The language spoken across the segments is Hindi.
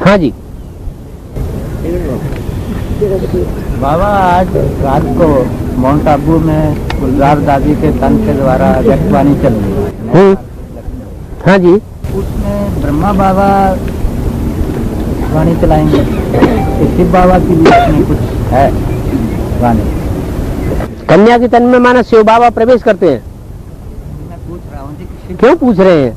हाँ जी बाबा, आज रात को माउंट आबू में गुलजार दादी के तन के द्वारा व्यक्तवाणी चल रही है। हाँ जी, उसमें ब्रह्मा बाबा वाणी चलाएंगे, शिव बाबा की भी अपनी कुछ है वाणी। कन्या के तन में माना शिव बाबा प्रवेश करते हैं। मैं पूछ रहा हूँ जी कि क्यों पूछ रहे हैं?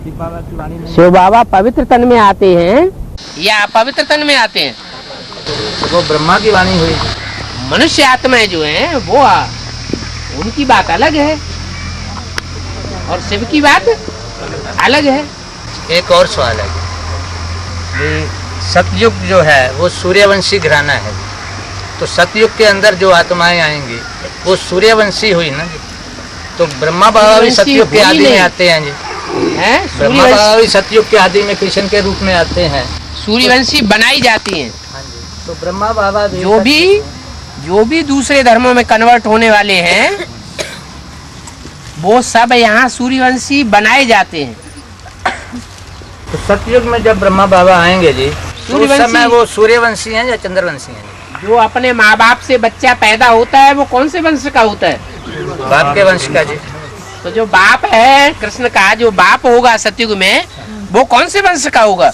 शिव बाबा की वाणी नहीं, शिव बाबा पवित्र तन में आते हैं या पवित्र तन में आते हैं? वो ब्रह्मा की वाणी हुई। मनुष्य आत्माएं जो हैं वो उनकी बात अलग है और शिव की बात अलग है। एक और सवाल है कि सतयुग जो है वो सूर्यवंशी घराना है, तो सतयुग के अंदर जो आत्माएं आएंगी वो सूर्यवंशी हुई ना जी। तो ब्रह्मा बाबा भी सतयुग के आदि में आते हैं जी, ब्रह्मा बाबा भी सतयुग के आदि में कृष्ण के रूप में आते हैं। सूर्यवंशी बनाई जाती हैं। हाँ जी, तो ब्रह्मा बाबा जो भी दूसरे धर्मों में कन्वर्ट होने वाले हैं वो सब यहाँ सूर्यवंशी बनाए जाते हैं। तो सतयुग में जब ब्रह्मा बाबा आएंगे जी, तो उस समय वो सूर्यवंशी हैं या चंद्रवंशी हैं? जो अपने माँ बाप से बच्चा पैदा होता है वो कौन से वंश का होता है? बाप के वंश का जी। तो जो बाप है कृष्ण का, जो बाप होगा सतयुग में, वो कौन से वंश का होगा?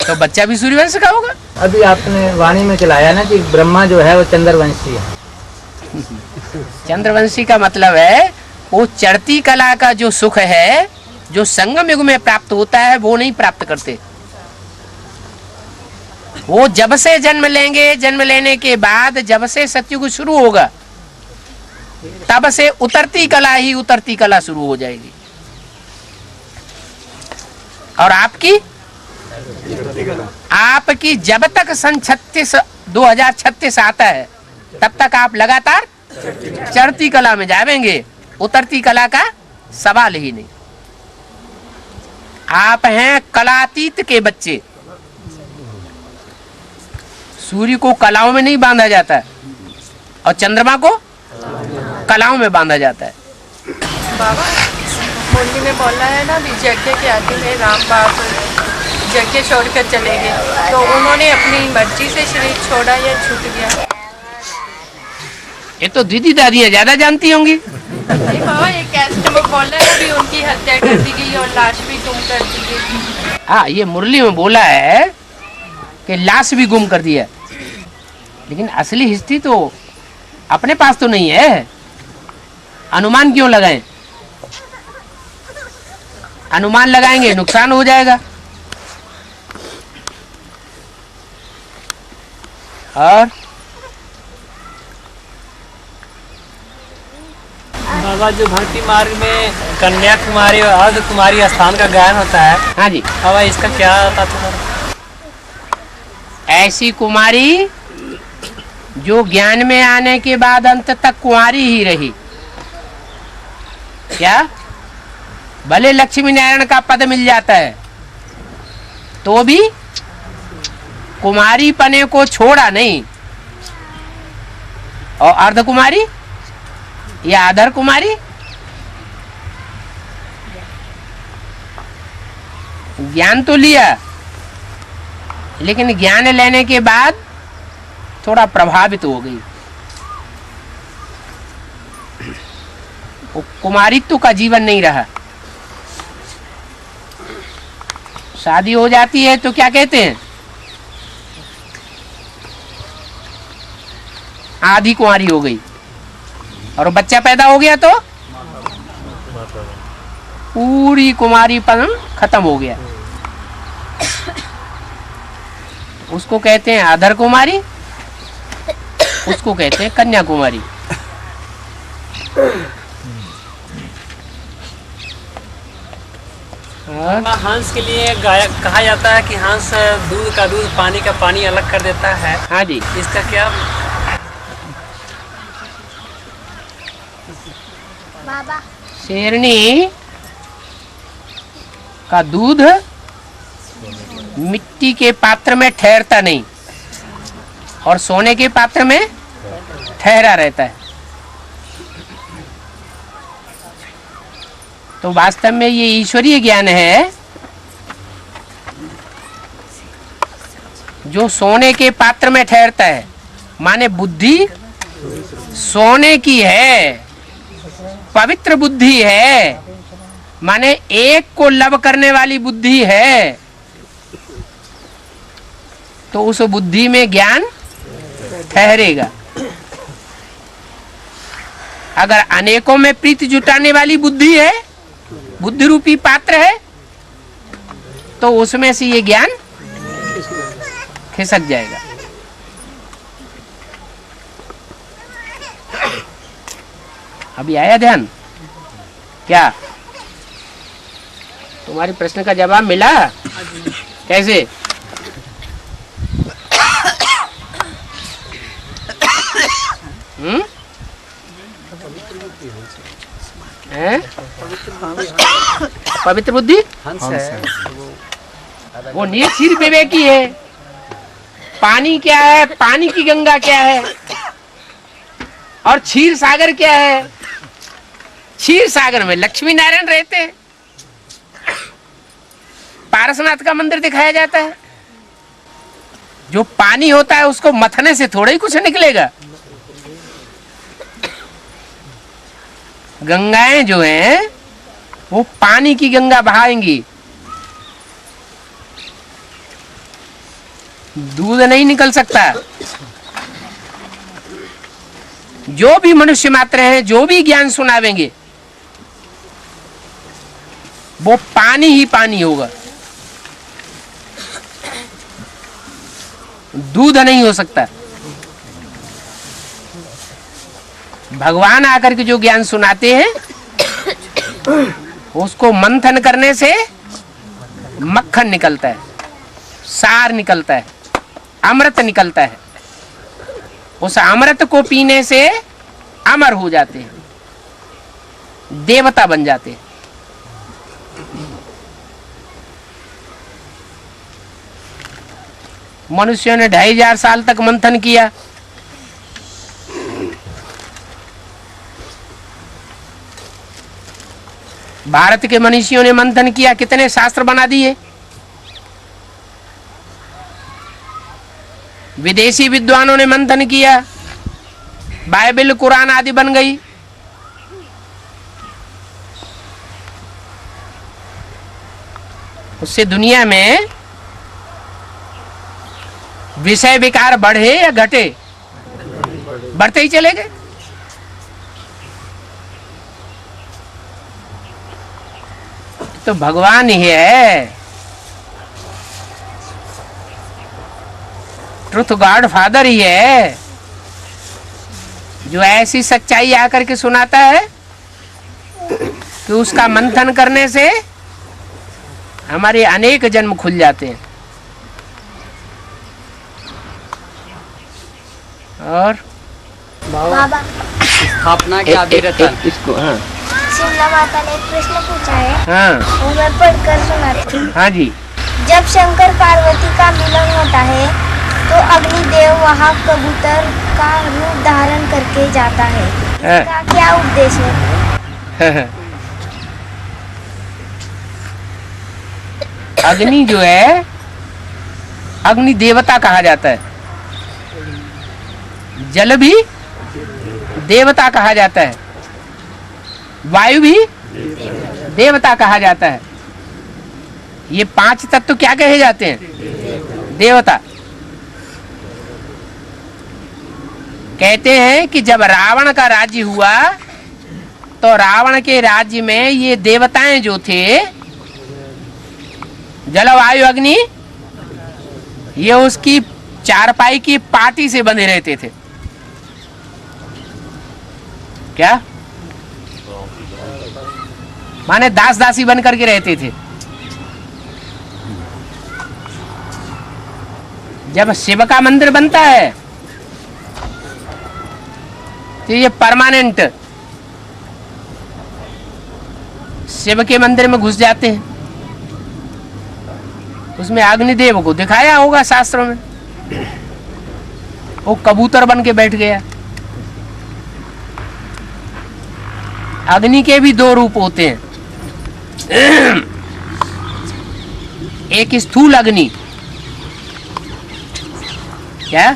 तो बच्चा भी सूर्यवंश का होगा। अभी आपने वाणी में चलाया ना कि ब्रह्मा जो है वो चंद्रवंशी है। चंद्रवंशी का मतलब है वो चढ़ती कला का जो सुख है, जो संगम युग में प्राप्त होता है, वो नहीं प्राप्त करते। वो जब से जन्म लेंगे, जन्म लेने के बाद जब से सतयुग शुरू होगा तब से उतरती कला ही उतरती कला शुरू हो जाएगी। और आपकी जब तक सन 2036 आता है तब तक आप लगातार चढ़ती कला में जाएंगे, उतरती कला का सवाल ही नहीं। आप हैं कलातीत के बच्चे। सूर्य को कलाओं में नहीं बांधा जाता है और चंद्रमा को कलाओं में बांधा जाता है। बाबा मुरली में बोला है ना, यज्ञ के आदि में राम बाप यज्ञ छोड़कर चले गए, तो उन्होंने अपनी मर्जी से शरीर छोड़ा या छूट गया? ये तो दीदी दादियाँ ज्यादा जानती होंगी। नहीं बाबा, ये कैसे में बोला है भी उनकी हत्या कर दी गई और लाश भी गुम कर दी गई। हाँ, ये मुरली में बोला है कि लाश भी गुम कर दिया, लेकिन असली हिस्ट्री तो अपने पास तो नहीं है। अनुमान क्यों लगाएं? अनुमान लगाएंगे नुकसान हो जाएगा। और बाबा, जो भक्ति मार्ग में कन्याकुमारी और अर्ध कुमारी स्थान का गायन होता है, हाँ जी, बाबा इसका क्या तात्पर्य? ऐसी कुमारी जो ज्ञान में आने के बाद अंत तक कुंवारी ही रही। क्या? भले लक्ष्मी नारायण का पद मिल जाता है तो भी कुमारी पने को छोड़ा नहीं। और अर्ध कुमारी या अधर कुमारी, ज्ञान तो लिया लेकिन ज्ञान लेने के बाद थोड़ा प्रभावित हो गई। वो कुमारित्व का जीवन नहीं रहा। शादी हो जाती है तो क्या कहते हैं? आधी कुंवारी हो गई। और बच्चा पैदा हो गया तो पूरी कुमारीपन खत्म हो गया। उसको कहते हैं अधर कुमारी, उसको कहते हैं कन्याकुमारी। हंस के लिए कहा जाता है कि हंस दूध का दूध, पानी का पानी अलग कर देता है। हाँ जी, इसका क्या? शेरनी का दूध मिट्टी के पात्र में ठहरता नहीं और सोने के पात्र में ठहरा रहता है। तो वास्तव में ये ईश्वरीय ज्ञान है जो सोने के पात्र में ठहरता है, माने बुद्धि सोने की है, पवित्र बुद्धि है, माने एक को लब करने वाली बुद्धि है, तो उस बुद्धि में ज्ञान ठहरेगा। अगर अनेकों में प्रीति जुटाने वाली बुद्धि है, बुद्धि रूपी पात्र है, तो उसमें से ये ज्ञान खिसक जाएगा। अभी आया ध्यान? क्या तुम्हारे प्रश्न का जवाब मिला? कैसे? हैं? पवित्र बुद्धि वो निश्चिर विवेकी है। पानी क्या है, पानी की गंगा क्या है, और क्षीर सागर क्या है? क्षीर सागर में लक्ष्मी नारायण रहते हैं। पारसनाथ का मंदिर दिखाया जाता है। जो पानी होता है उसको मथने से थोड़ा ही कुछ निकलेगा। गंगाएं जो हैं वो पानी की गंगा बहाएंगी, दूध नहीं निकल सकता। जो भी मनुष्य मात्र हैं, जो भी ज्ञान सुनावेंगे, वो पानी ही पानी होगा, दूध नहीं हो सकता। भगवान आकर के जो ज्ञान सुनाते हैं उसको मंथन करने से मक्खन निकलता है, सार निकलता है, अमृत निकलता है। उस अमृत को पीने से अमर हो जाते हैं, देवता बन जाते हैं। मनुष्यों ने 2500 साल तक मंथन किया। भारत के मनीषियों ने मंथन किया, कितने शास्त्र बना दिए। विदेशी विद्वानों ने मंथन किया, बाइबल कुरान आदि बन गई। उससे दुनिया में विषय विकार बढ़े या घटे, बढ़ते ही चले गए। तो भगवान ही है, ट्रुथ गॉड फादर ही है, जो ऐसी सच्चाई आकर के सुनाता है कि उसका मंथन करने से हमारे अनेक जन्म खुल जाते हैं। और बाबा स्थापना के आदि रहता है। इसको हाँ शिमला माता ने एक प्रश्न पूछा है, हाँ वो मैं पढ़कर सुनाती हूँ। हाँ जी। जब शंकर पार्वती का मिलन होता है तो अग्निदेव वहाँ कबूतर का रूप धारण करके जाता है। इसका क्या उद्देश्य है? अग्नि जो है, अग्नि देवता कहा जाता है। जल भी देवता कहा जाता है, वायु भी देवता कहा जाता है। ये 5 तत्व क्या कहे जाते हैं? देवता। कहते हैं कि जब रावण का राज्य हुआ तो रावण के राज्य में ये देवताएं जो थे, जल वायु अग्नि, ये उसकी चारपाई की पाटी से बंधे रहते थे। क्या माने दास दासी बन करके रहते थे। जब शिव का मंदिर बनता है तो ये परमानेंट शिव के मंदिर में घुस जाते हैं। उसमें अग्निदेव को दिखाया होगा शास्त्रों में, वो कबूतर बन के बैठ गया। अग्नि के भी 2 रूप होते हैं, एक स्थूल अग्नि क्या?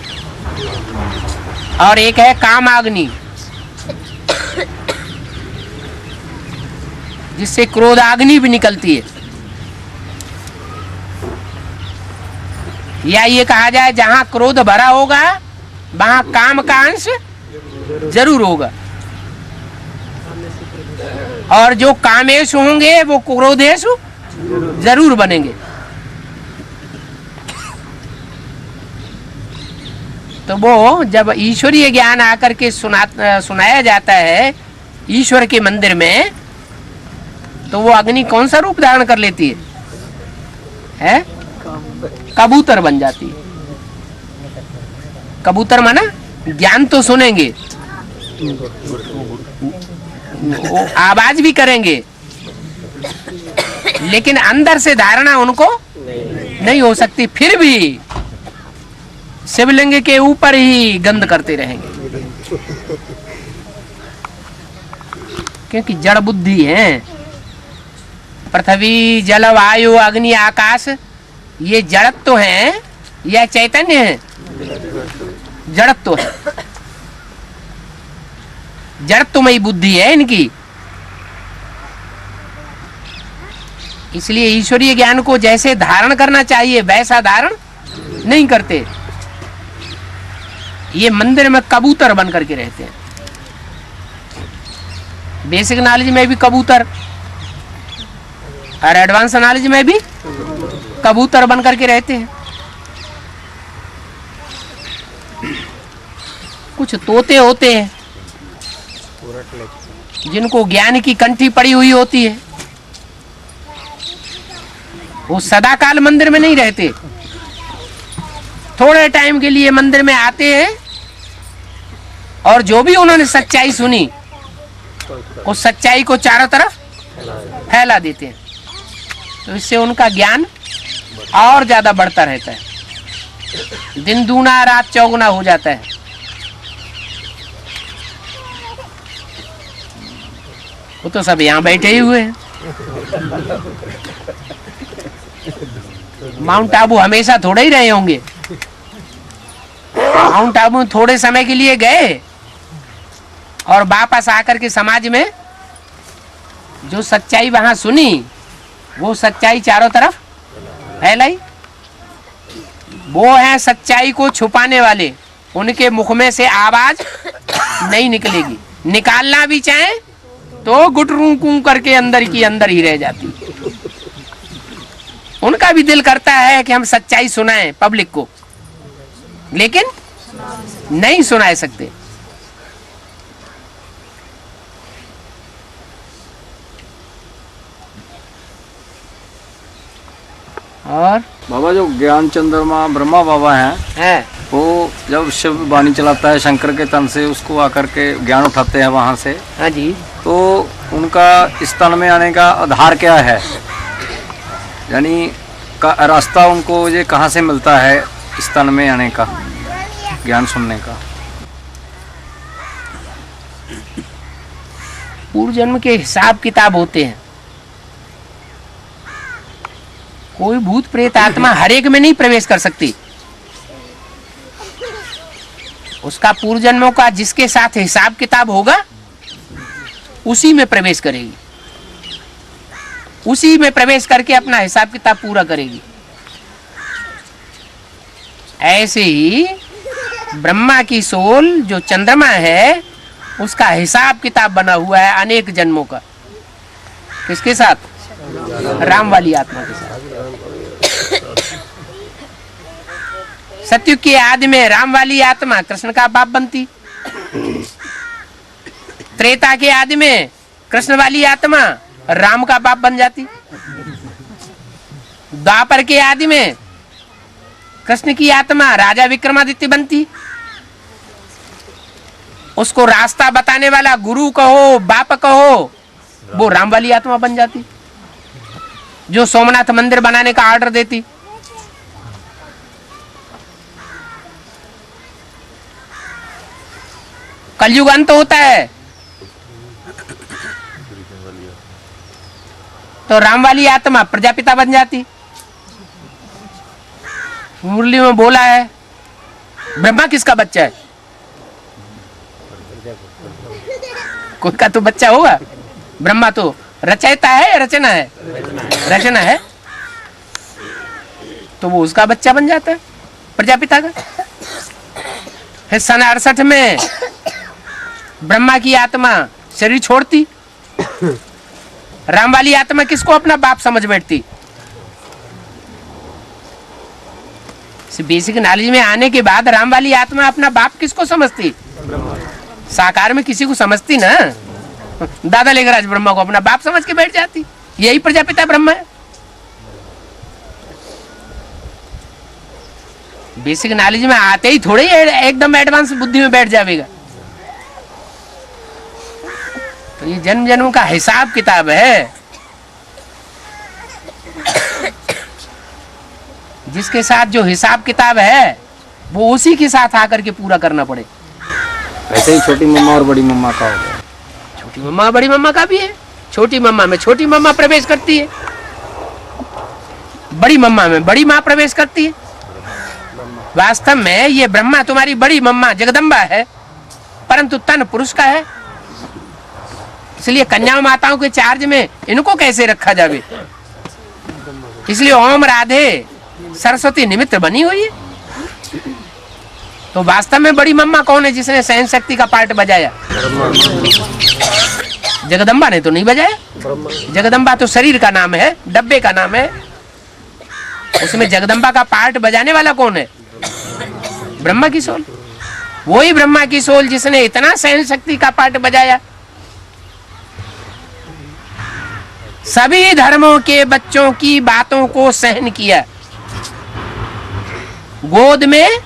और एक है कामाग्नि, जिससे क्रोधाग्नि भी निकलती है। या ये कहा जाए जहां क्रोध भरा होगा वहां काम का अंश जरूर होगा, और जो कामेश होंगे वो क्रोधेश जरूर बनेंगे। तो वो जब ईश्वरीय ज्ञान आकर के सुनाया जाता है ईश्वर के मंदिर में, तो वो अग्नि कौन सा रूप धारण कर लेती है? कबूतर बन जाती है। कबूतर माना ज्ञान तो सुनेंगे, आवाज भी करेंगे, लेकिन अंदर से धारणा उनको नहीं हो सकती। फिर भी शिवलिंग के ऊपर ही गंध करते रहेंगे, क्योंकि जड़ बुद्धि है। पृथ्वी, जल, वायु, अग्नि, आकाश, ये जड़त्व तो है या चैतन्य है? जड़त्व तो है, जड़त्वमयी बुद्धि है इनकी। इसलिए ईश्वरीय ज्ञान को जैसे धारण करना चाहिए वैसा धारण नहीं करते। ये मंदिर में कबूतर बन करके रहते हैं। बेसिक नॉलेज में भी कबूतर और एडवांस नॉलेज में भी कबूतर बन करके रहते हैं। कुछ तोते होते हैं जिनको ज्ञान की कंठी पड़ी हुई होती है, वो सदाकाल मंदिर में नहीं रहते, थोड़े टाइम के लिए मंदिर में आते हैं और जो भी उन्होंने सच्चाई सुनी उस सच्चाई को चारों तरफ फैला देते हैं। तो इससे उनका ज्ञान और ज्यादा बढ़ता रहता है, दिन दूना रात चौगुना हो जाता है। वो तो सब यहाँ बैठे ही हुए हैं। माउंट आबू हमेशा थोड़े ही रहे होंगे। माउंट आबू थोड़े समय के लिए गए और वापस आकर के समाज में जो सच्चाई वहां सुनी वो सच्चाई चारों तरफ फैलाई। वो है सच्चाई को छुपाने वाले, उनके मुख में से आवाज नहीं निकलेगी। निकालना भी चाहे तो गुटरू करके अंदर की अंदर ही रह जाती। उनका भी दिल करता है कि हम सच्चाई सुनाएं पब्लिक को, लेकिन नहीं सुना सकते। और बाबा जो ज्ञान चंद्रमा ब्रह्मा बाबा हैं वो जब शिव वाणी चलाता है शंकर के तन से, उसको आकर के ज्ञान उठाते हैं वहाँ से। हाँ जी। तो उनका इस तन में आने का आधार क्या है, यानी का रास्ता उनको ये कहाँ से मिलता है इस तन में आने का, ज्ञान सुनने का? पूर्व जन्म के हिसाब किताब होते हैं। कोई भूत प्रेत आत्मा हर एक में नहीं प्रवेश कर सकती। उसका पूर्व जन्मों का जिसके साथ हिसाब किताब होगा उसी में प्रवेश करेगी, उसी में प्रवेश करके अपना हिसाब किताब पूरा करेगी। ऐसे ही ब्रह्मा की सोल जो चंद्रमा है उसका हिसाब किताब बना हुआ है अनेक जन्मों का। किसके साथ? राम वाली आत्मा के साथ। सतयुग के आदि में राम वाली आत्मा कृष्ण का बाप बनती, त्रेता के आदि में कृष्ण वाली आत्मा राम का बाप बन जाती, द्वापर के आदि में कृष्ण की आत्मा राजा विक्रमादित्य बनती। उसको रास्ता बताने वाला गुरु कहो बाप कहो वो राम वाली आत्मा बन जाती, जो सोमनाथ मंदिर बनाने का ऑर्डर देती। कलयुग अंत होता है तो राम वाली आत्मा प्रजापिता बन जाती। मुरली में बोला है ब्रह्मा किसका बच्चा है? कोई का तो बच्चा होगा। ब्रह्मा तो रचयिता है या रचना है? रचना है, तो वो उसका बच्चा बन जाता है, प्रजापिता का। फिर सन 68 में ब्रह्मा की आत्मा शरीर छोड़ती, राम वाली आत्मा किसको अपना बाप समझ बैठती? बेसिक नॉलेज में आने के बाद राम वाली आत्मा अपना बाप किसको समझती? साकार में किसी को समझती ना। दादा लेखराज ब्रह्मा को अपना बाप समझ के बैठ जाती। यही प्रजापिता ब्रह्मा है। बेसिक नॉलेज में आते ही थोड़े ही एकदम एडवांस बुद्धि में बैठ जाएगा। तो ये जन्म जन्म का हिसाब किताब है, जिसके साथ जो हिसाब किताब है वो उसी के साथ आकर के पूरा करना पड़े। वैसे ही छोटी मम्मा और बड़ी मम्मा का हो गया। छोटी मम्मा बड़ी मम्मा का भी है। छोटी मम्मा में छोटी मम्मा प्रवेश करती है, बड़ी मम्मा में बड़ी माँ प्रवेश करती है। वास्तव में ये ब्रह्मा तुम्हारी बड़ी मम्मा जगदम्बा है, परंतु तन पुरुष का है। इसलिए कन्या माताओं के चार्ज में इनको कैसे रखा जावे? इसलिए ओम राधे सरस्वती निमित्त बनी हुई है। तो वास्तव में बड़ी मम्मा कौन है जिसने सहन शक्ति का पार्ट बजाया? जगदम्बा ने तो नहीं बजाया। जगदम्बा तो शरीर का नाम है, डब्बे का नाम है। उसमें जगदम्बा का पार्ट बजाने वाला कौन है? ब्रह्मा की सोल। वही ब्रह्मा की सोल जिसने इतना सहन शक्ति का पार्ट बजाया। सभी धर्मों के बच्चों की बातों को सहन किया, गोद में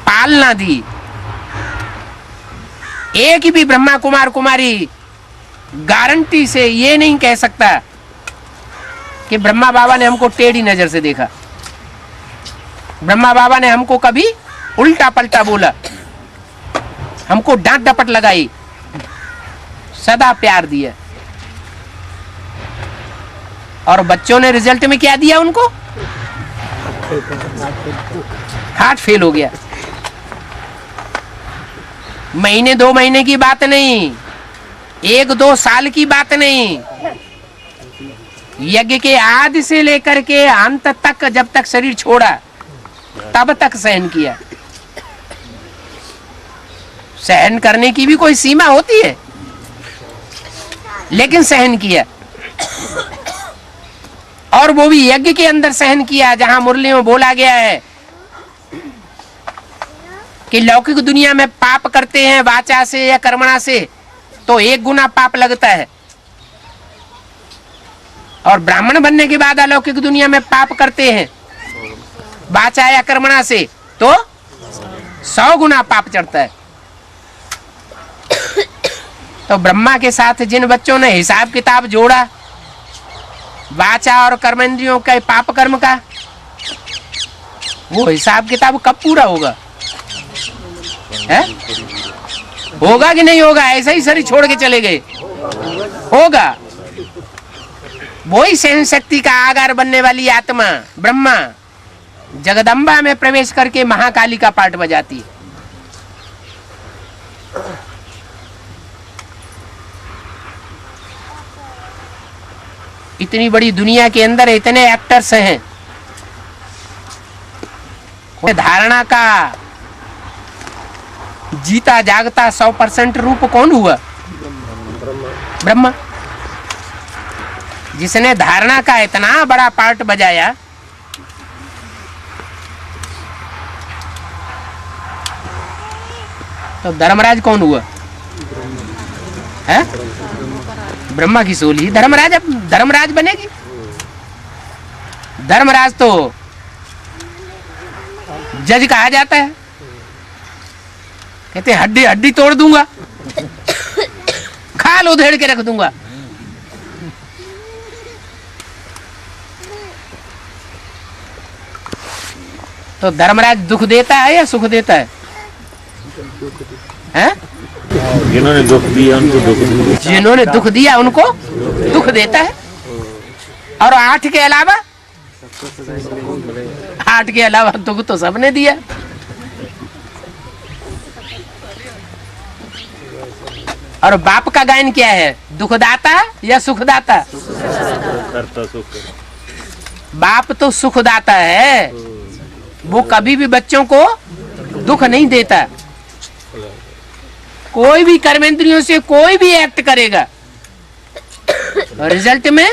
पालना दी। एक भी ब्रह्मा कुमार कुमारी गारंटी से ये नहीं कह सकता कि ब्रह्मा बाबा ने हमको टेढ़ी नजर से देखा, ब्रह्मा बाबा ने हमको कभी उल्टा पलटा बोला, हमको डांट डपट लगाई। सदा प्यार दिया। और बच्चों ने रिजल्ट में क्या दिया उनको? हार्ट फेल हो गया। महीने 2 महीने की बात नहीं, 1-2 साल की बात नहीं, यज्ञ के आदि से लेकर के अंत तक, जब तक शरीर छोड़ा तब तक सहन किया। सहन करने की भी कोई सीमा होती है, लेकिन सहन किया। और वो भी यज्ञ के अंदर सहन किया, जहां मुरली में बोला गया है कि लौकिक दुनिया में पाप करते हैं वाचा से या कर्मणा से तो 1 गुना पाप लगता है, और ब्राह्मण बनने के बाद अलौकिक दुनिया में पाप करते हैं वाचा या कर्मणा से तो 100 गुना पाप चढ़ता है। तो ब्रह्मा के साथ जिन बच्चों ने हिसाब किताब जोड़ा वाचा और कर्मेंद्रियों के पाप कर्म का, वो हिसाब किताब कब पूरा होगा? है? होगा कि नहीं होगा? ऐसा ही शरीर छोड़ के चले गए, होगा। वही सहन शक्ति का आगार बनने वाली आत्मा ब्रह्मा जगदम्बा में प्रवेश करके महाकाली का पार्ट बजाती है। इतनी बड़ी दुनिया के अंदर इतने एक्टर्स हैं, धारणा का जीता जागता 100% रूप कौन हुआ? ब्रह्मा। जिसने धारणा का इतना बड़ा पार्ट बजाया, तो धर्मराज कौन हुआ? है? ब्रह्मा की सोल ही धर्मराज। अब धर्मराज बनेगी। धर्मराज तो जज कहा जाता है, कहते हड्डी हड्डी तोड़ दूंगा, खाल उधेड़ के रख दूंगा। तो धर्मराज दुख देता है या सुख देता है? हैं? जिन्होंने दुख दिया उनको दुख दिया, जिन्होंने दुख दिया उनको दुख देता है। और 8 के अलावा, 8 के अलावा दुख तो सबने दिया। और बाप का गायन क्या है? दुखदाता या सुखदाता? करता सुख बाप तो सुखदाता है, वो कभी भी बच्चों को दुख नहीं देता। कोई भी कर्मेंद्रियों से कोई भी एक्ट करेगा, रिजल्ट में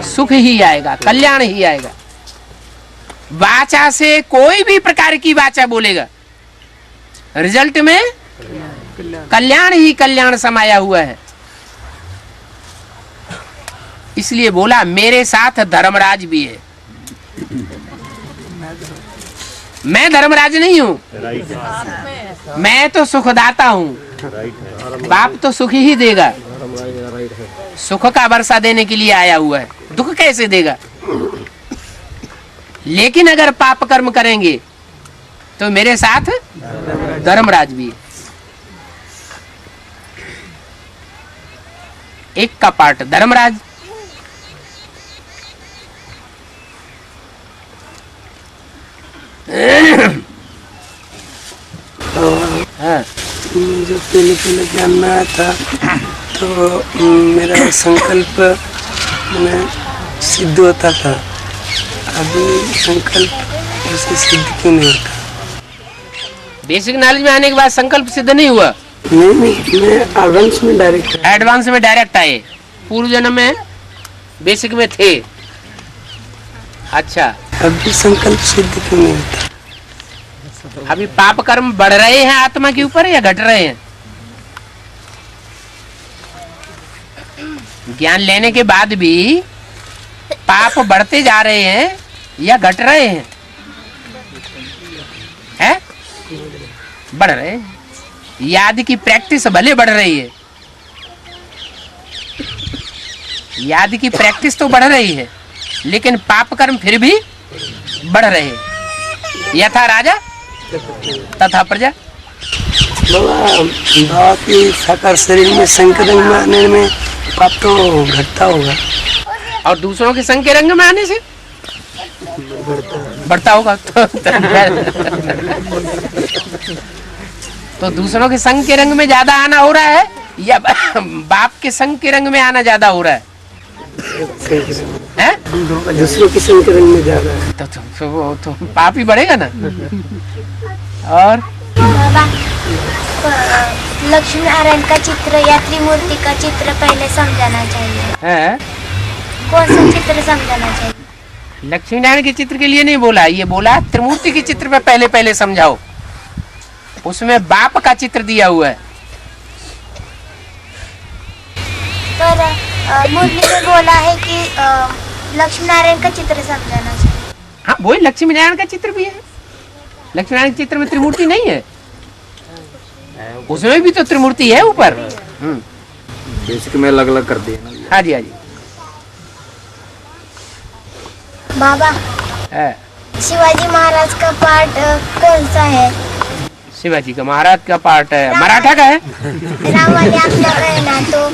सुख ही आएगा, कल्याण ही आएगा। वाचा से कोई भी प्रकार की वाचा बोलेगा, रिजल्ट में कल्याण ही कल्याण समाया हुआ है। इसलिए बोला मेरे साथ धर्मराज भी है। मैं धर्मराज नहीं हूँ, राइट है, मैं तो सुखदाता हूँ। राइट है। बाप तो सुख ही देगा, सुख का वर्षा देने के लिए आया हुआ है, दुख कैसे देगा? लेकिन अगर पाप कर्म करेंगे तो मेरे साथ धर्मराज भी है। एक का पार्ट धर्मराज, हाँ। जो पहले ज्ञान में आया था तो मेरा संकल्प मैंने सिद्ध होता था। अभी संकल्प उसे सिद्ध क्यों नहीं होता? बेसिक नॉलेज में आने के बाद संकल्प सिद्ध नहीं हुआ? नहीं, मैं एडवांस में डायरेक्ट एडवांस में डायरेक्ट आए, पूर्व जन्म में बेसिक में थे। अच्छा, अभी संकल्प सिद्ध क्यों नहीं होता? अभी पाप कर्म बढ़ रहे हैं आत्मा के ऊपर या घट रहे हैं? ज्ञान लेने के बाद भी पाप बढ़ते जा रहे हैं या घट रहे हैं? है? बढ़ रहे हैं। याद की प्रैक्टिस भले बढ़ रही है, याद की प्रैक्टिस तो बढ़ रही है, लेकिन पाप कर्म फिर भी बढ़ रहे हैं। यथा राजा तथा प्रजा। बाबा की साकार शरीर में संग रंग में आने में पाप तो घटता होगा, और दूसरों के संग के रंग में आने से बढ़ता होगा। तो दूसरों के संग के रंग में ज्यादा आना हो रहा है या बाप के संग के रंग में आना ज्यादा हो रहा है? दूसरों के संग के रंग में ज्यादा है तो पाप ही बढ़ेगा ना। और बाबा, लक्ष्मी नारायण का चित्र या त्रिमूर्ति का चित्र पहले समझाना चाहिए। है? कौन सा चित्र समझाना चाहिए? लक्ष्मी नारायण के चित्र के लिए नहीं बोला, ये बोला त्रिमूर्ति के चित्र पे पहले समझाओ। उसमें बाप का चित्र दिया हुआ है। पर मुरली में बोला है कि लक्ष्मी नारायण का चित्र समझाना चाहिए। हाँ, वही लक्ष्मी नारायण का चित्र भी है। लक्ष्मी नारायण के चित्र में त्रिमूर्ति नहीं है, उसमें भी तो त्रिमूर्ति है ऊपर। बेसिक में अलग अलग कर दिए ना। हाँ जी, हाँ जी। बाबा, शिवाजी महाराज का पार्ट कौन सा है? शिवाजी का महाराज का पार्ट है, मराठा का है। राम वाली आत्मा का है ना, तो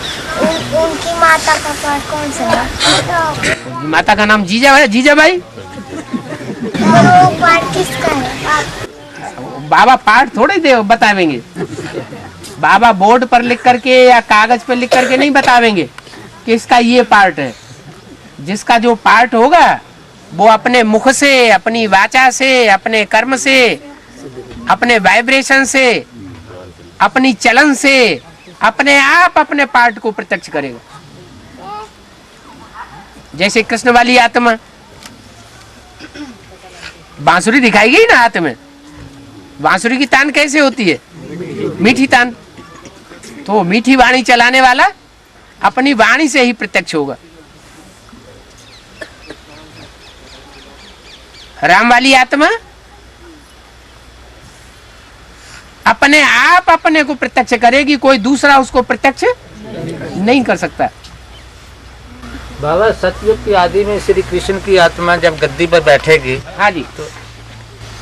उनकी माता का पार्ट कौन सा है? माता का नाम जीजाबाई। वो पार्ट किसका है? बाबा पार्ट थोड़े दे बतावेंगे, बाबा बोर्ड पर लिख करके या कागज पर लिख करके नहीं बतावेंगे कि इसका ये पार्ट है। जिसका जो पार्ट होगा वो अपने मुख से, अपनी वाचा से, अपने कर्म से, अपने वाइब्रेशन से, अपनी चलन से अपने आप अपने पार्ट को प्रत्यक्ष करेगा। जैसे कृष्ण वाली आत्मा बांसुरी दिखाई गई ना हाथ में, बांसुरी की तान कैसे होती है? मीठी तान। तो मीठी वाणी चलाने वाला अपनी वाणी से ही प्रत्यक्ष होगा। राम वाली आत्मा अपने आप अपने को प्रत्यक्ष करेगी, कोई दूसरा उसको प्रत्यक्ष नहीं कर सकता। बाबा, सतयुग की आदि में श्री कृष्ण की आत्मा जब गद्दी पर बैठेगी, हाँ जी, तो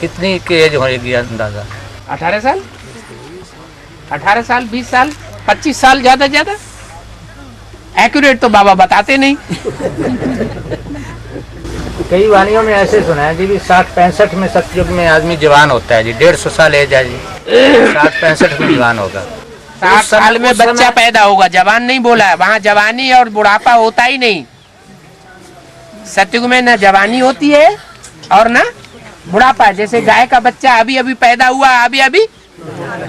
कितनी की एज होगी अंदाजा? 18 साल, 18 साल, 20 साल, 25 साल, ज्यादा एक्यूरेट तो बाबा बताते नहीं। कई वाणियों में ऐसे सुना है जी, 60-65 में सतयुग में आदमी जवान होता है जी, 150 साल एज है जी, 60-65 में जवान होगा। 60 साल में बच्चा पैदा होगा, जवान नहीं बोला है। वहाँ जवानी और बुढ़ापा होता ही नहीं। सतयुग में न जवानी होती है और न बुढ़ापा। जैसे गाय का बच्चा अभी अभी पैदा हुआ, अभी अभी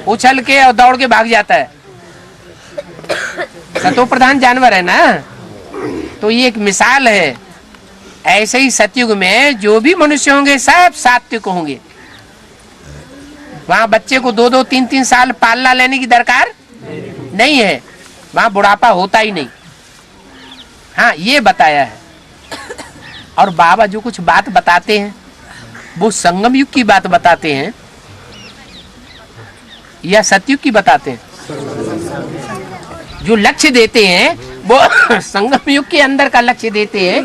उछल के और दौड़ के भाग जाता है। सतो प्रधान जानवर है ना, तो ये एक मिसाल है। ऐसे ही सतयुग में जो भी मनुष्य होंगे सब सात्विक होंगे। वहाँ बच्चे को 2-2, 3-3 साल पालना लेने की दरकार नहीं है। वहाँ बुढ़ापा होता ही नहीं। हाँ, ये बताया है। और बाबा जो कुछ बात बताते हैं वो संगम युग की बात बताते हैं या सतयुग की बताते हैं? जो लक्ष्य देते हैं वो संगम युग के अंदर का लक्ष्य देते हैं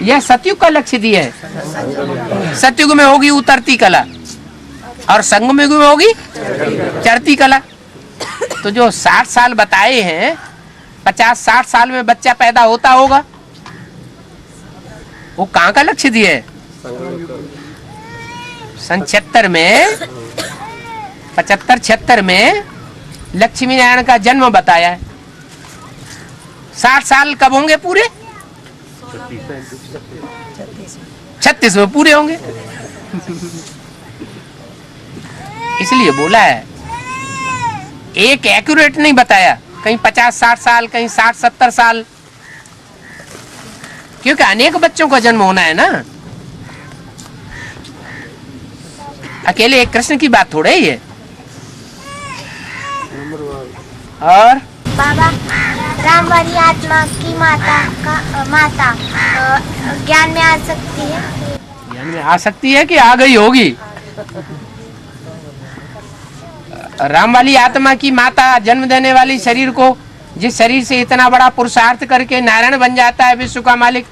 या सतयुग का लक्ष्य दिया है? सतयुग में होगी उतरती कला और संगम युग में होगी चढ़ती कला। तो जो 60 साल बताए हैं, 50-60 साल में बच्चा पैदा होता होगा, वो कहाँ का लक्ष्य दिया है? सन 76 में 75-76 में लक्ष्मी नारायण का जन्म बताया है। 60 साल कब होंगे पूरे? 36 में पूरे होंगे। इसलिए बोला है, एक एक्यूरेट नहीं बताया, कहीं 50-60 साल, कहीं 60-70 साल, क्योंकि अनेक बच्चों का जन्म होना है ना। अकेले एक कृष्ण की बात थोड़े ही है। और बाबा, राम वाली आत्मा की माता ज्ञान में आ सकती है? ज्ञान में आ सकती है कि आ गई होगी? राम वाली आत्मा की माता जन्म देने वाली शरीर को, जिस शरीर से इतना बड़ा पुरुषार्थ करके नारायण बन जाता है विश्व का मालिक,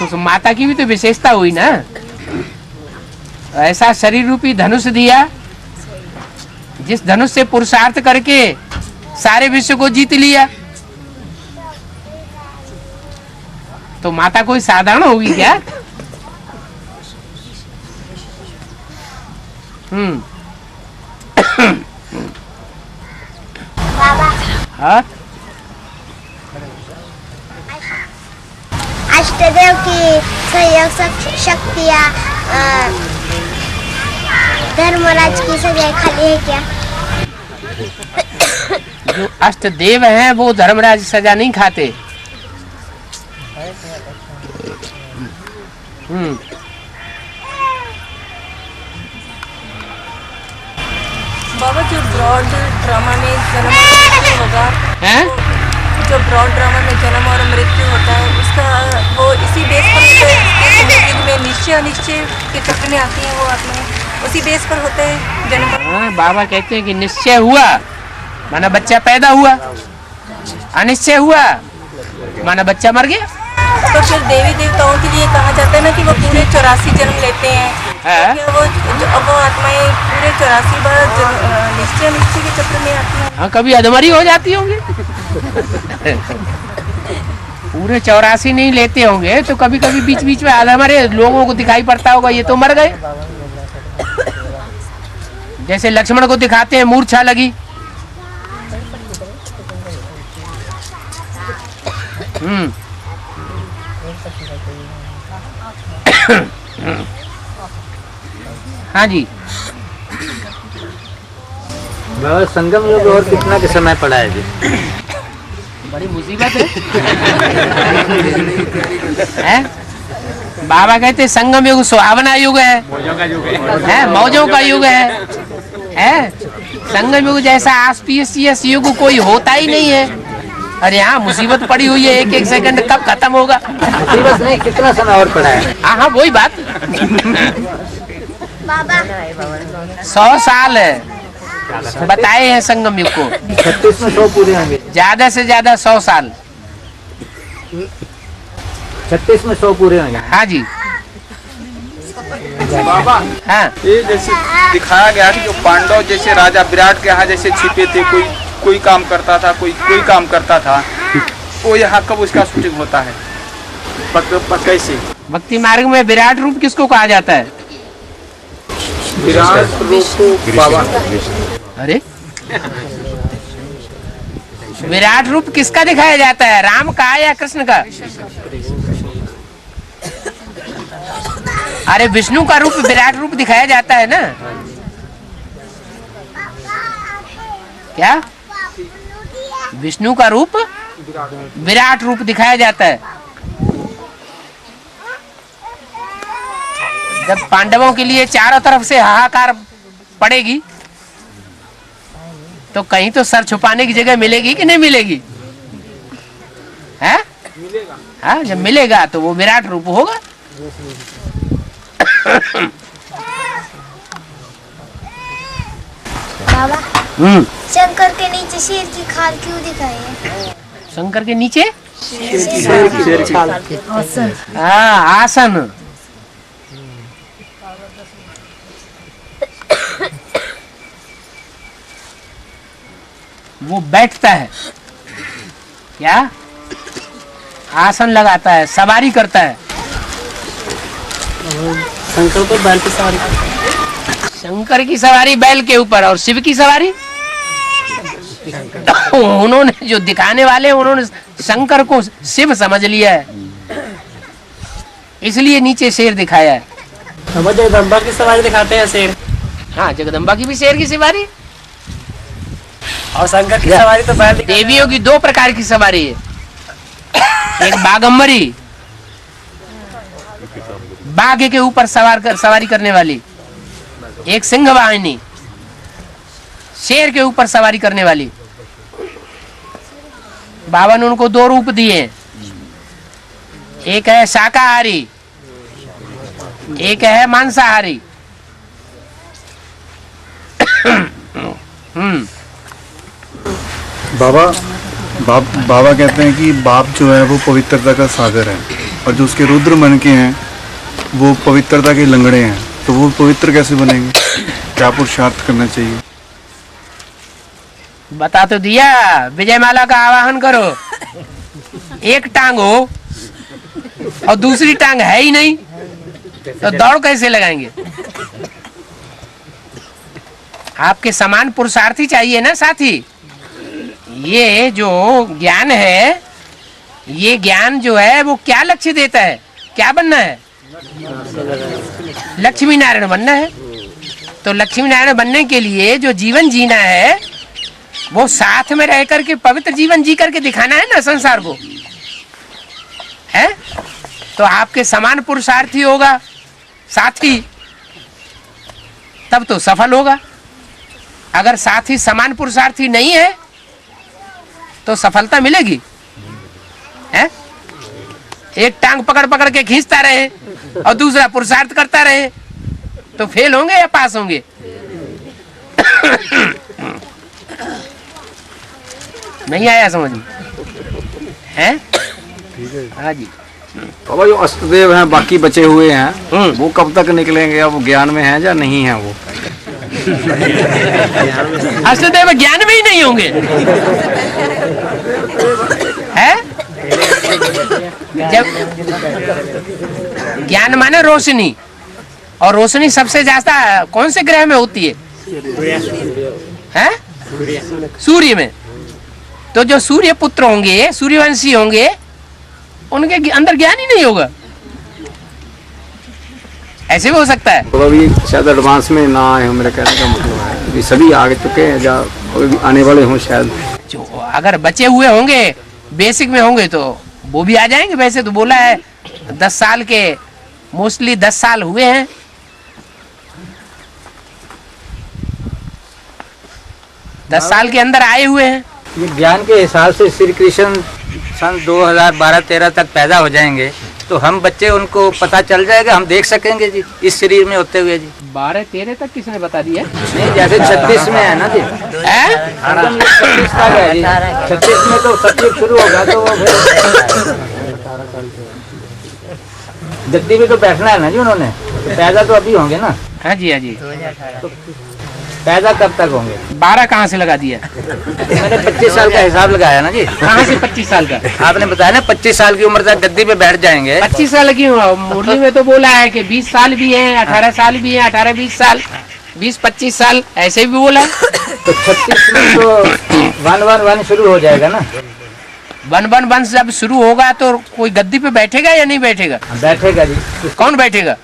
उस माता की भी तो विशेषता हुई ना। ऐसा शरीर रूपी धनुष दिया, जिस धनुष से पुरुषार्थ करके सारे विश्व को जीत लिया। तो माता कोई साधारण होगी क्या? बाबा, हाँ? अष्टदेव की सहयोग शक्तियाँ धर्मराज की सजा खाली है क्या? जो अष्ट देव हैं वो धर्मराज सजा नहीं खाते। बाबा, जो ब्रॉड ड्रामा में जन्म और मृत्यु होगा, जो ब्रॉड ड्रामा में जन्म और मृत्यु होता है, उसका वो इसी बेस पर होता है में निश्चय अनिश्चय के चक्र में आती है वो आत्माएं, उसी बेस पर होते हैं जन्म। हाँ, बाबा कहते हैं कि निश्चय हुआ माना बच्चा पैदा हुआ, अनिश्चय हुआ माना बच्चा मर गया। तो फिर देवी देवताओं के लिए कहा जाता है ना कि वो पूरे 84 जन्म लेते हैं। है? तो वो आत्माएं पूरे 84 बार निश्चय अनिश्चय के चक्र में आती हैं। हाँ, कभी अधमरी हो जाती होंगी। पूरे 84 नहीं लेते होंगे तो कभी कभी बीच बीच में अधमरे लोगों को दिखाई पड़ता होगा, ये तो मर गए। जैसे लक्ष्मण को दिखाते हैं मूर्छा लगी। हाँ जी, बाबा संगम युग और कितना के समय पड़ा है जी? बड़ी मुसीबत है? बाबा कहते संगम युग सुहावना युग है, मौजों का युग है? संगम युग जैसा आस्पिशियस युग कोई होता ही नहीं है। अरे हाँ, मुसीबत पड़ी हुई है, एक एक सेकंड कब खत्म होगा? मुसीबत नहीं, कितना समय और पड़ा है? हाँ, वही बात। बाबा, 100 साल है बताए हैं संगम युग को। 36 में 100 पूरे होंगे। ज्यादा से ज्यादा 100 साल। 36 में 100 पूरे होंगे। हाँ जी। बाबा, हाँ, ये जैसे दिखाया गया कि जो पांडव जैसे राजा विराट के यहाँ जैसे छिपे थे, कोई काम करता था, कोई काम करता था, वो यहाँ कब उसका शूटिंग होता है? कैसे? भक्ति मार्ग में विराट रूप किसको कहा जाता है? विराट रूप को बाबा। अरे विराट रूप किसका दिखाया जाता है, राम का या कृष्ण का? अरे विष्णु का रूप विराट रूप दिखाया जाता है ना, क्या? विष्णु का रूप विराट रूप दिखाया जाता है। जब पांडवों के लिए चारों तरफ से हाहाकार पड़ेगी तो कहीं तो सर छुपाने की जगह मिलेगी कि नहीं मिलेगी? है? हाँ, जब मिलेगा तो वो विराट रूप होगा। बाबा, शंकर के नीचे शेर की खाल क्यों दिखाई है? शंकर के नीचे शेर की खाल। हाँ, आसन। वो बैठता है, क्या? आसन लगाता है, सवारी करता है। शंकर तो बैल की सवारी, शंकर की सवारी बैल के ऊपर, और शिव की सवारी उन्होंने जो दिखाने वाले उन्होंने शंकर को शिव समझ लिया है, इसलिए नीचे शेर दिखाया है। जगदम्बा की सवारी दिखाते हैं शेर। हाँ, जगदम्बा की भी शेर की सवारी, और शंकर की सवारी तो बैल। देवियों की दो प्रकार की सवारी है, एक बागंबरी, बाघ के ऊपर सवारी करने वाली, एक सिंह वाहिनी, शेर के ऊपर सवारी करने वाली। बाबा ने उनको दो रूप दिए, एक है शाकाहारी, एक है मांसाहारी। बाबा कहते हैं कि बाप जो है वो पवित्रता का सागर है, और जो उसके रुद्र मन के हैं वो पवित्रता के लंगड़े हैं। तो वो पवित्र कैसे बनेंगे? क्या पुरुषार्थ करना चाहिए? बता तो दिया, विजय माला का आवाहन करो। एक टांग हो और दूसरी टांग है ही नहीं तो दौड़ कैसे लगाएंगे? आपके समान पुरुषार्थी चाहिए ना साथी। ये जो ज्ञान है, ये ज्ञान जो है वो क्या लक्ष्य देता है? क्या बनना है? लक्ष्मी नारायण बनना है। तो लक्ष्मी नारायण बनने के लिए जो जीवन जीना है वो साथ में रह करके पवित्र जीवन जी करके दिखाना है ना संसार को, है? तो आपके समान पुरुषार्थी होगा साथी, तब तो सफल होगा। अगर साथी समान पुरुषार्थी नहीं है तो सफलता मिलेगी? है? एक टांग पकड़ पकड़ के खींचता रहे और दूसरा पुरुषार्थ करता रहे तो फेल होंगे या पास होंगे? नहीं आया समझ में? है? हाँ जी। बाबा जो अष्टदेव हैं बाकी बचे हुए हैं वो कब तक निकलेंगे? अब ज्ञान में हैं या नहीं है? वो अष्टदेव ज्ञान में ही नहीं होंगे, है? जब ज्ञान माने रोशनी, और रोशनी सबसे ज्यादा कौन से ग्रह में होती है? सूर्य में। तो जो सूर्य पुत्र होंगे, सूर्यवंशी होंगे, उनके अंदर ज्ञान ही नहीं होगा। ऐसे भी हो सकता है। तो अभी शायद एडवांस में ना आए हो, मेरा कहने का मतलब है अभी सभी आ चुके हैं या आने वाले हों शायद। जो अगर बचे हुए होंगे बेसिक में होंगे तो वो भी आ जाएंगे। वैसे तो बोला है 10 साल के, मोस्टली 10 साल हुए हैं। दस साल के अंदर आए हुए हैं। ये ज्ञान के हिसाब से श्री कृष्ण सन 2012-13 तक पैदा हो जाएंगे तो हम बच्चे, उनको पता चल जाएगा, हम देख सकेंगे जी इस शरीर में होते हुए जी। 12-13 तक किसने बता दिया? नहीं, जैसे 36 में है ना जी, 36 तक है जी। 36 में तो सतयुग शुरू होगा तो वो जल्दी में तो बैठना है ना जी उन्होंने, तो पैदा तो अभी होंगे ना। हाँ जी, हाँ जी। तो पैदा कब तक होंगे? 12 कहाँ से लगा दिया? मैंने 25 साल का हिसाब लगाया ना जी। कहाँ से 25 साल का? आपने बताया ना 25 साल की उम्र तक गद्दी पे बैठ जाएंगे। 25 साल की मुरली में तो बोला है कि 20 साल भी है, 18 साल भी है, 18-20 साल, 20-25 साल ऐसे भी बोला है। तो 36 में तो वन वन वन शुरू हो जाएगा ना। वन वन वन जब शुरू होगा तो कोई गद्दी पे बैठेगा या नहीं बैठेगा? बैठेगा जी। कौन बैठेगा?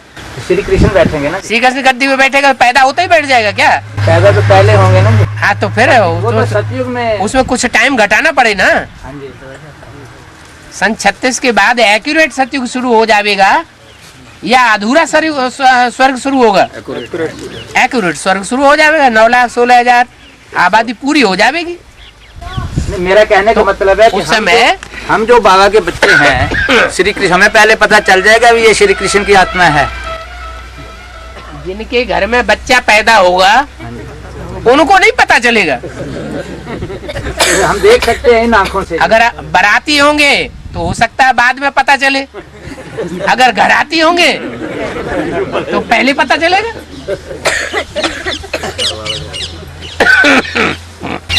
श्री कृष्ण बैठेंगे ना। श्री कृष्ण गद्दी पे बैठेगा, पैदा होता ही बैठ जाएगा क्या? पैदा तो पहले होंगे ना जी। हाँ तो फिर वो तो सतयुग में उसमें कुछ टाइम घटाना पड़े ना। हाँ जी। सन 36 के बाद एक्यूरेट सतयुग शुरू हो जाएगा या अधूरा स्वर्ग शुरू होगा? एक्यूरेट स्वर्ग शुरू हो जाएगा। 9,16,000 आबादी पूरी हो जाएगी। मेरा कहने का मतलब है कि उस समय हम जो बाबा के बच्चे हैं श्री कृष्ण, हमें पहले पता चल जाएगा भी ये श्री कृष्ण की आत्मा है। जिनके घर में बच्चा पैदा होगा उनको नहीं पता चलेगा। हम देख सकते हैं इन आंखों से। अगर बाराती होंगे तो हो सकता है बाद में पता चले, अगर घराती होंगे तो पहले पता चलेगा।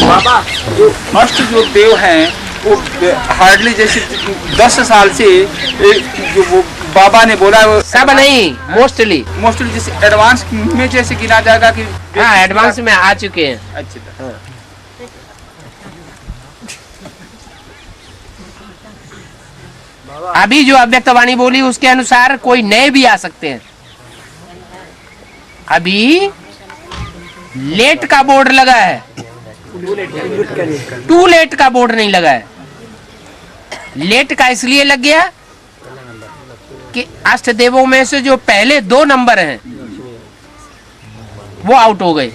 बाबा जो फर्स्ट जो देव हैं वो हार्डली जैसे 10 साल से जो वो बाबा ने बोला वो सब नहीं, मोस्टली जैसे एडवांस में जैसे गिना जाएगा कि हाँ एडवांस में आ चुके हैं। अच्छा। हाँ। अभी जो अव्यक्तवाणी बोली उसके अनुसार कोई नए भी आ सकते हैं। अभी लेट का बोर्ड लगा है, टू लेट का बोर्ड नहीं लगा है। लेट का इसलिए लग गया कि अष्ट देवों में से जो पहले 2 नंबर हैं वो आउट हो गए,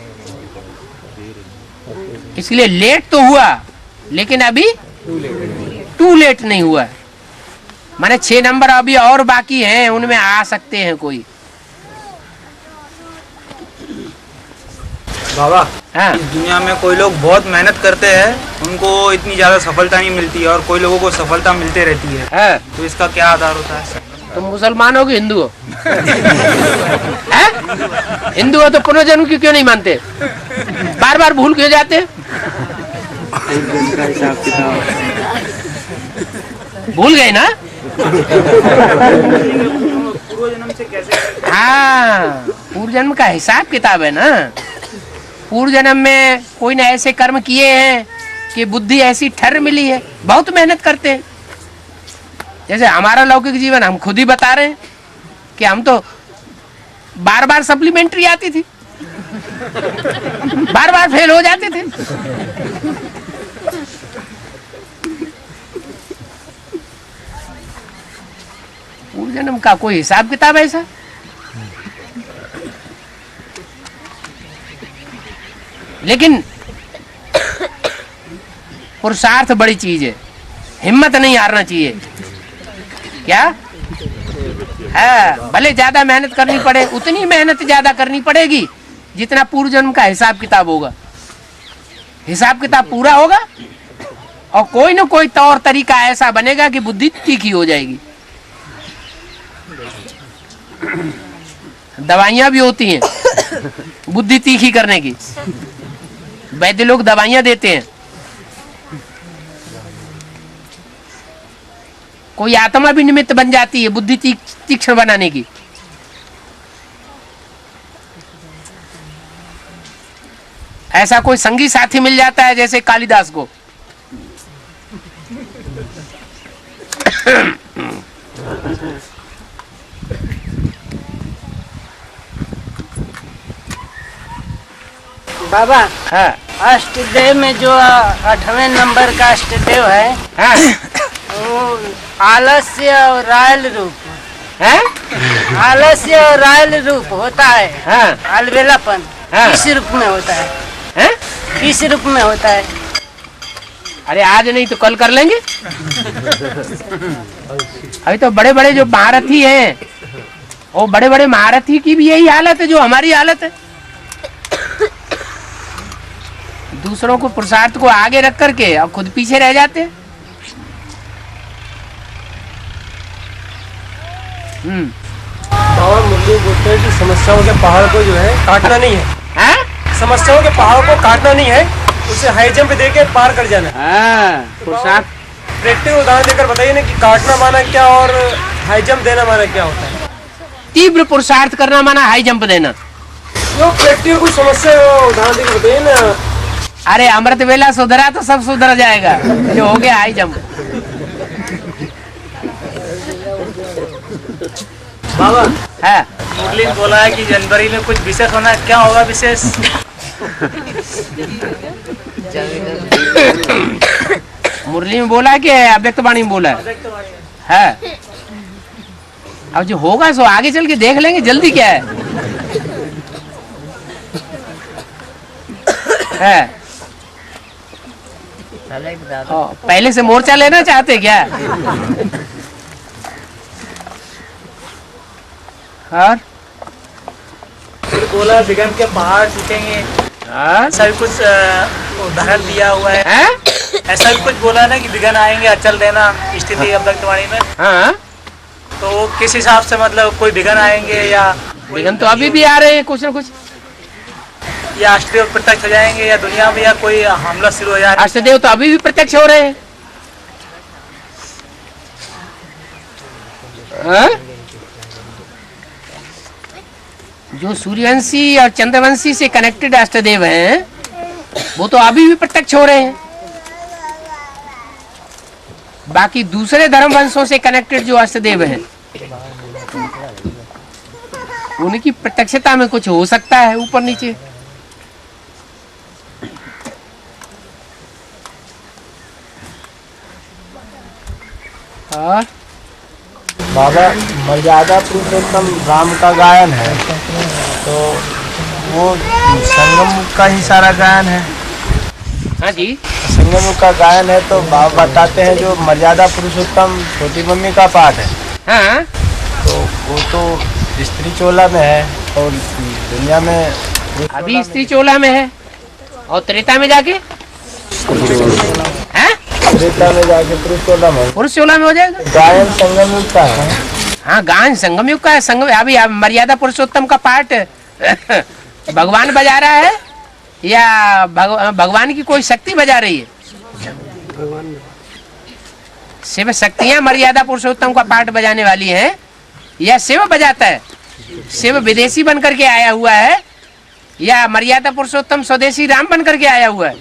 इसलिए लेट तो हुआ लेकिन अभी टू लेट नहीं हुआ। माने 6 नंबर अभी और बाकी हैं, उनमें आ सकते हैं कोई। बाबा हाँ। इस दुनिया में कोई लोग बहुत मेहनत करते हैं, उनको इतनी ज्यादा सफलता नहीं मिलती है, और कोई लोगों को सफलता मिलते रहती है। हाँ। तो इसका क्या आधार होता है? तुम मुसलमान हो कि हिंदू हो? हिंदू हो तो पुनर्जन्म क्यों नहीं मानते? बार बार भूल क्यों जाते? भूल गए ना? पूर्व जन्म से कैसे? हाँ, पूर्व जन्म का हिसाब किताब है ना। पूर्व जन्म में कोई ने ऐसे कर्म किए हैं कि बुद्धि ऐसी ठर मिली है, बहुत मेहनत करते हैं। जैसे हमारा लौकिक जीवन हम खुद ही बता रहे हैं कि हम तो बार बार सप्लीमेंट्री आती थी, बार बार फेल हो जाते थे। पूर्व जन्म का कोई हिसाब किताब ऐसा? लेकिन पुरुषार्थ बड़ी चीज है, हिम्मत नहीं हारना चाहिए। क्या है? भले ज्यादा मेहनत करनी पड़े, उतनी मेहनत ज्यादा करनी पड़ेगी जितना पूर्व जन्म का हिसाब किताब होगा। हिसाब किताब पूरा होगा और कोई ना कोई तौर तरीका ऐसा बनेगा कि बुद्धि तीखी हो जाएगी। दवाइयां भी होती हैं बुद्धि तीखी करने की, वैद्य लोग दवाइयां देते हैं। कोई आत्मा भी निमित्त बन जाती है बुद्धि तीक्ष्ण बनाने की। ऐसा कोई संगी साथी मिल जाता है जैसे कालिदास को। बाबा हाँ। अष्टदेव में जो 8वें नंबर का अष्टदेव है, हाँ। वो आलस्य और रायल रूप है? आलस्य और रायल रूप होता है। हाँ। अलबेलापन हाँ। किस रूप में होता है? हैं? किस रूप में होता है? अरे आज नहीं तो कल कर लेंगे। अभी तो बड़े बड़े जो महारथी हैं, वो बड़े बड़े महारथी की भी यही हालत है जो हमारी हालत है। दूसरों को पुरुषार्थ को आगे रख करके अब खुद पीछे रह जाते हैं। बाबा मुरली बोलते हैं कि समस्याओं के पहाड़ को जो है काटना नहीं है। समस्याओं के पहाड़ को काटना नहीं है, उसे हाई जंप दे के पार कर जाना है। पुरुषार्थ प्रैक्टिकल उदाहरण देकर बताइए ना कि काटना माना क्या और हाई जंप देना माना क्या होता है? तीव्र पुरुषार्थ करना माना हाई जंप देना। जो प्रैक्टिकल कोई समस्या उदाहरण देकर बताइए ना। अरे अमृत वेला सुधरा तो सब सुधर जाएगा, जो हो गया हाई जंप। बाबा है मुरली ने बोला है कि जनवरी में कुछ विशेष होना है, क्या होगा विशेष? मुरली में बोला कि अव्यक्त वाणी में बोला है? अब जो होगा सो आगे चल के देख लेंगे, जल्दी क्या है? पहले से मोर्चा लेना चाहते क्या? और फिर बोला विगन के पहाड़ टूटेंगे, ऐसा भी कुछ उदाहरण दिया हुआ है। ऐसा भी कुछ बोला ना कि विघन आएंगे, अचल देना स्थिति अव्यक्तवाणी में। हाँ, तो किस हिसाब से, मतलब कोई विघन आएंगे या विघन तो अभी भी आ रहे हैं कुछ न कुछ, या अष्टदेव प्रत्यक्ष हो जाएंगे, या दुनिया में या कोई हमला शुरू हो जाए? अष्टदेव तो अभी भी प्रत्यक्ष हो रहे हैं। जो सूर्यवंशी और चंद्रवंशी से कनेक्टेड अष्टदेव हैं, वो तो अभी भी प्रत्यक्ष हो रहे हैं। बाकी दूसरे धर्म वंशों से कनेक्टेड जो अष्टदेव हैं, उनकी प्रत्यक्षता में कुछ हो सकता है ऊपर नीचे। और बाबा मर्यादा पुरुषोत्तम राम का गायन है, तो वो संगम का ही सारा गायन है। हाँ जी, संगम का गायन है, तो बाबा बताते हैं जो मर्यादा पुरुषोत्तम छोटी मम्मी का पाठ है। हाँ, तो वो तो स्त्री चोला में है, और दुनिया में अभी स्त्री चोला में है, और त्रेता में जाके त्रेता में जाके पुरुष चोला में हो जाएगा। गायन संगम युग का है। हाँ, गायन संगम युग का है। संगम अभी मर्यादा पुरुषोत्तम का पाठ भगवान बजा रहा है या भगवान की कोई शक्ति बजा रही है? शिव शक्तियां मर्यादा पुरुषोत्तम का पाठ बजाने वाली हैं, या शिव बजाता है? शिव विदेशी बन करके आया हुआ है, या मर्यादा पुरुषोत्तम स्वदेशी राम बन करके आया हुआ है?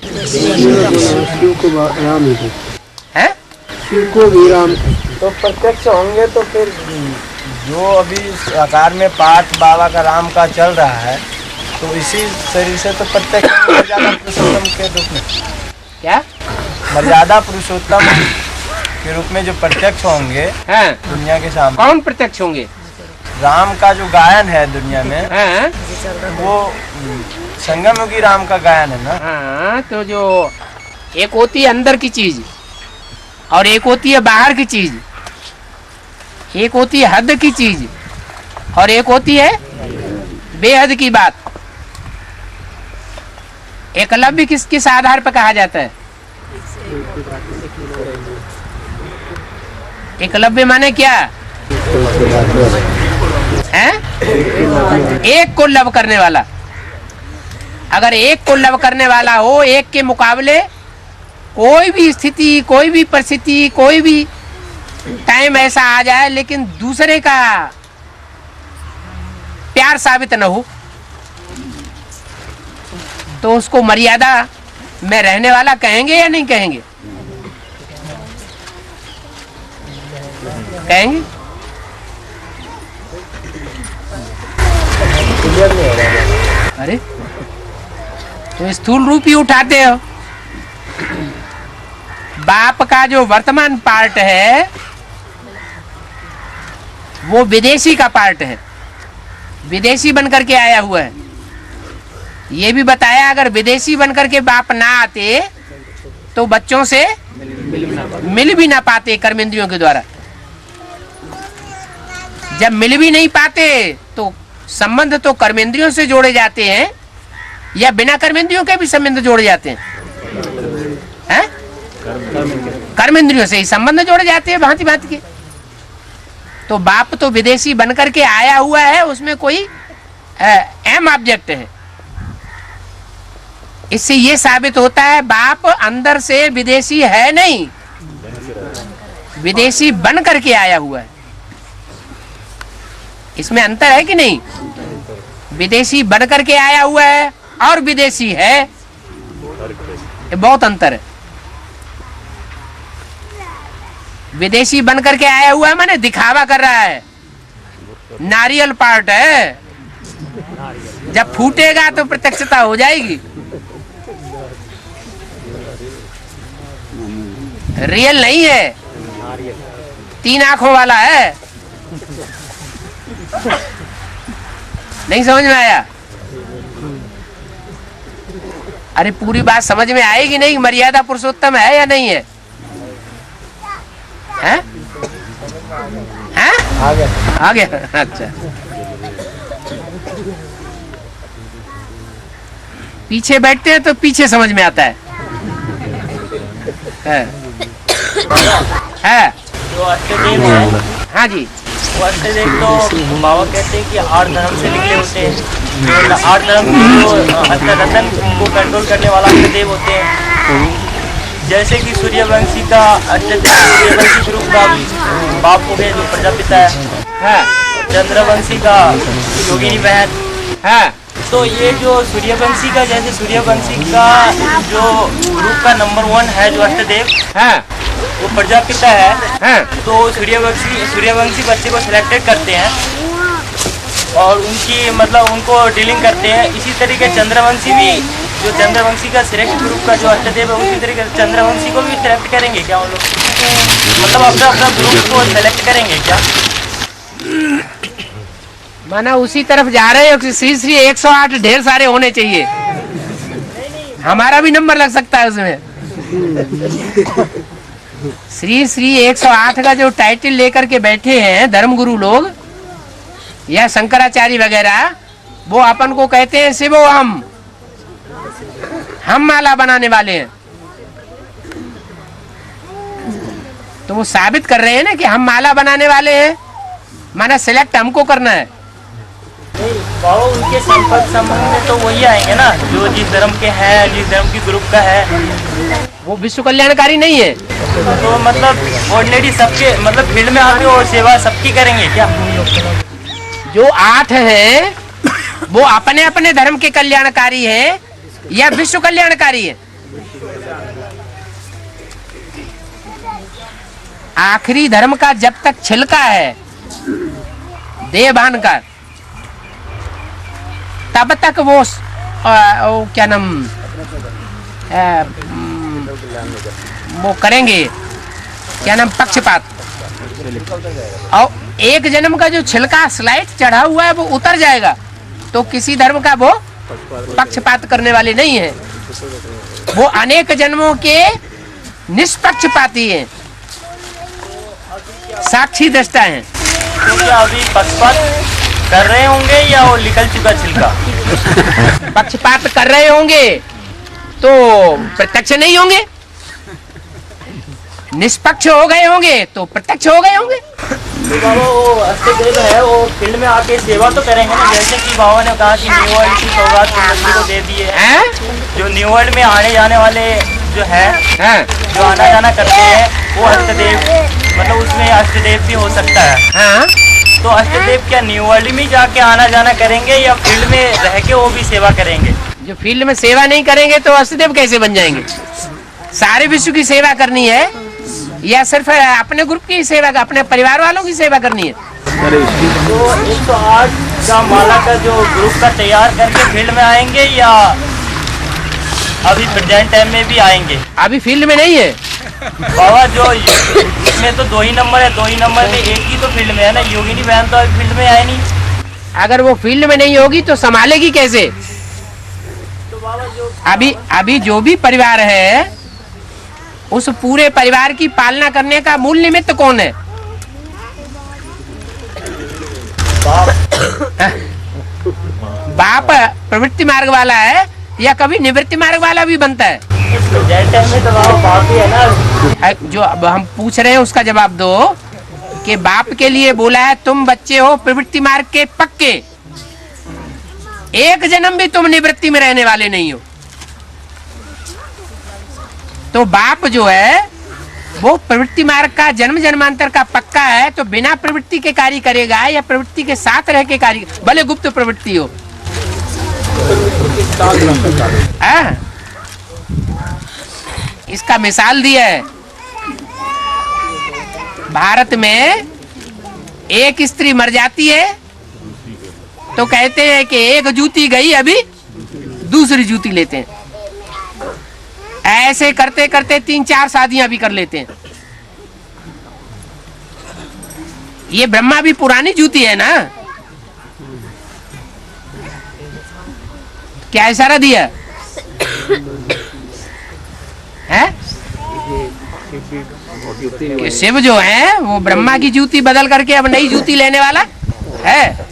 शिव को भी राम तो प्रत्यक्ष होंगे। तो फिर जो अभी आकार में पाठ बाबा का राम का चल रहा है, तो इसी शरीर से तो प्रत्यक्ष मर्यादा पुरुषोत्तम के रूप में, क्या मर्यादा पुरुषोत्तम के रूप में जो प्रत्यक्ष होंगे दुनिया के सामने। कौन प्रत्यक्ष होंगे? राम का जो गायन है दुनिया में, वो संगम युगी राम का गायन है ना। हाँ, तो जो एक होती है अंदर की चीज, और एक होती है बाहर की चीज, एक होती है हद की चीज, और एक होती है बेहद की बात। एकलव्य किस आधार पर कहा जाता है? एकलव्य माने क्या है? एक को लव करने वाला। अगर एक को लव करने वाला हो, एक के मुकाबले कोई भी स्थिति, कोई भी परिस्थिति, कोई भी टाइम ऐसा आ जाए, लेकिन दूसरे का प्यार साबित न हो, तो उसको मर्यादा में रहने वाला कहेंगे या नहीं कहेंगे? कहेंगे? अरे तो स्थूल रूप ही उठाते हो। बाप का जो वर्तमान पार्ट है, वो विदेशी का पार्ट है, विदेशी बनकर के आया हुआ है। ये भी बताया, अगर विदेशी बनकर के बाप ना आते तो बच्चों से मिल भी ना पाते कर्मेंद्रियों के द्वारा। जब मिल भी नहीं पाते तो संबंध तो कर्मेंद्रियों से जोड़े जाते हैं, या बिना कर्मेंद्रियों के भी संबंध जोड़े जाते हैं? कर्मेंद्रियों से ही संबंध जोड़े जाते हैं भांति भांति के। तो बाप तो विदेशी बनकर के आया हुआ है, उसमें कोई एम ऑब्जेक्ट है। इससे ये साबित होता है बाप अंदर से विदेशी है नहीं, विदेशी बन करके आया हुआ है। इसमें अंतर है कि नहीं? विदेशी बन करके आया हुआ है और विदेशी है, ये बहुत अंतर है। विदेशी बन करके आया हुआ है, माने दिखावा कर रहा है। नारियल पार्ट है, जब फूटेगा तो प्रत्यक्षता हो जाएगी। रियल नहीं है, 3 आंखों वाला है। नहीं समझ में आया? अरे पूरी बात समझ में आएगी नहीं? मर्यादा पुरुषोत्तम है या नहीं है? हैं? हैं? आ गया। अच्छा, पीछे बैठते हैं तो पीछे समझ में आता है। जो अष्टदेव है, हाँ जी, वो अष्टदेव तो बाबा कहते हैं कि 8 धर्म से निकले होते हैं। तो 8 धर्म के जो अष्टरत्न को कंट्रोल करने वाला अष्टदेव होते हैं। जैसे कि सूर्यवंशी का अष्टदेव सूर्यवंशी ग्रुप का बाप हो गए जो प्रजापिता है। चंद्रवंशी का योगिनी बहन है। तो ये जो सूर्यवंशी का, जैसे सूर्यवंशी का जो ग्रुप का नंबर 1 है जो अष्टदेव है, वो प्रजापिता है। तो सूर्यवंशी बच्चे को सिलेक्टेड करते हैं और उनकी मतलब उनको डीलिंग करते हैं। इसी तरीके चंद्रवंशी भी, जो चंद्रवंशी का श्रेष्ठ ग्रुप का जो अष्टदेव है, उसी तरीके से चंद्रवंशी को भी सिलेक्ट करेंगे क्या वो लोग? मतलब अपना अपना ग्रुप को सेलेक्ट करेंगे क्या? माना उसी तरफ जा रहे हो कि श्री श्री 108 ढेर सारे होने चाहिए। हमारा भी नंबर लग सकता है उसमें। श्री श्री 108 का जो टाइटल लेकर के बैठे हैं धर्मगुरु लोग या शंकराचार्य वगैरह, वो अपन को कहते हैं शिवो हम माला बनाने वाले हैं। तो वो साबित कर रहे हैं ना कि हम माला बनाने वाले हैं, माना सिलेक्ट हमको करना है। बाबा उनके संपर्क संबंध में तो वही आएंगे ना जो जिस धर्म के हैं, जिस धर्म की ग्रुप का है। वो विश्व कल्याणकारी नहीं है। तो मतलब ऑलरेडी सबके मतलब फील्ड में आके और सेवा सबकी करेंगे क्या? जो 8 हैं वो अपने अपने धर्म के कल्याणकारी हैं या विश्व कल्याणकारी है? आखिरी धर्म का जब तक छिलका है देहभान का, तब तक वो क्या नाम वो करेंगे, क्या नाम, पक्षपात। और एक जन्म का जो छिलका स्लाइड चढ़ा हुआ है वो उतर जाएगा तो किसी धर्म का वो पक्षपात करने वाले नहीं है। वो अनेक जन्मों के निष्पक्षपाती हैं, साक्षी दृष्टा हैं। तो क्या अभी पक्षपात कर रहे होंगे या वो निकल चुका छिलका? पक्षपात कर रहे होंगे तो प्रत्यक्ष नहीं होंगे, निष्पक्ष हो गए होंगे तो प्रत्यक्ष हो गए होंगे। तो बाबा वो अष्टदेव है वो फील्ड में आके सेवा तो करेंगे ना, जैसे कि बाबा ने कहा कि न्यू वर्ल्ड की सौगात कुंडली को दे दी है। जो न्यू वर्ल्ड में आने जाने वाले जो है जो आना जाना करते हैं वो अष्टदेव, मतलब उसमें अष्टदेव भी हो सकता है। तो अष्टदेव क्या न्यू वर्ल्ड में जाके आना जाना करेंगे या फील्ड में रह के वो भी सेवा करेंगे? जो फील्ड में सेवा नहीं करेंगे तो अष्टदेव कैसे बन जाएंगे? सारे विश्व की सेवा करनी है या सिर्फ अपने ग्रुप की सेवा, अपने परिवार वालों की सेवा करनी है? तो 108 का माला का जो ग्रुप का तैयार करके फील्ड में आएंगे या अभी प्रेजेंट टाइम में भी आएंगे? अभी फील्ड में नहीं है बाबा। जो इसमें तो 2 ही नंबर है, 2 ही नंबर में एक ही तो फील्ड में है ना। योगिनी बहन तो अभी फील्ड में आए नहीं। अगर वो फील्ड में नहीं होगी तो संभालेगी कैसे? अभी जो भी परिवार है उस पूरे परिवार की पालना करने का मूल निमित्त कौन है? बाप प्रवृत्ति मार्ग वाला है या कभी निवृत्ति मार्ग वाला भी बनता है? जो अब हम पूछ रहे हैं उसका जवाब दो कि बाप के लिए बोला है तुम बच्चे हो प्रवृत्ति मार्ग के पक्के, एक जन्म भी तुम निवृत्ति में रहने वाले नहीं हो। तो बाप जो है वो प्रवृत्ति मार्ग का जन्म जन्मांतर का पक्का है, तो बिना प्रवृत्ति के कार्य करेगा या प्रवृत्ति के साथ रह के कार्य, भले गुप्त प्रवृत्ति हो। इसका मिसाल दिया है। भारत में एक स्त्री मर जाती है तो कहते हैं कि एक जूती गई, अभी दूसरी जूती लेते हैं। ऐसे करते करते 3-4 शादियां भी कर लेते हैं। ये ब्रह्मा भी पुरानी जूती है ना, क्या इशारा दिया है कि शिव जो है वो ब्रह्मा की जूती बदल करके अब नई जूती लेने वाला है।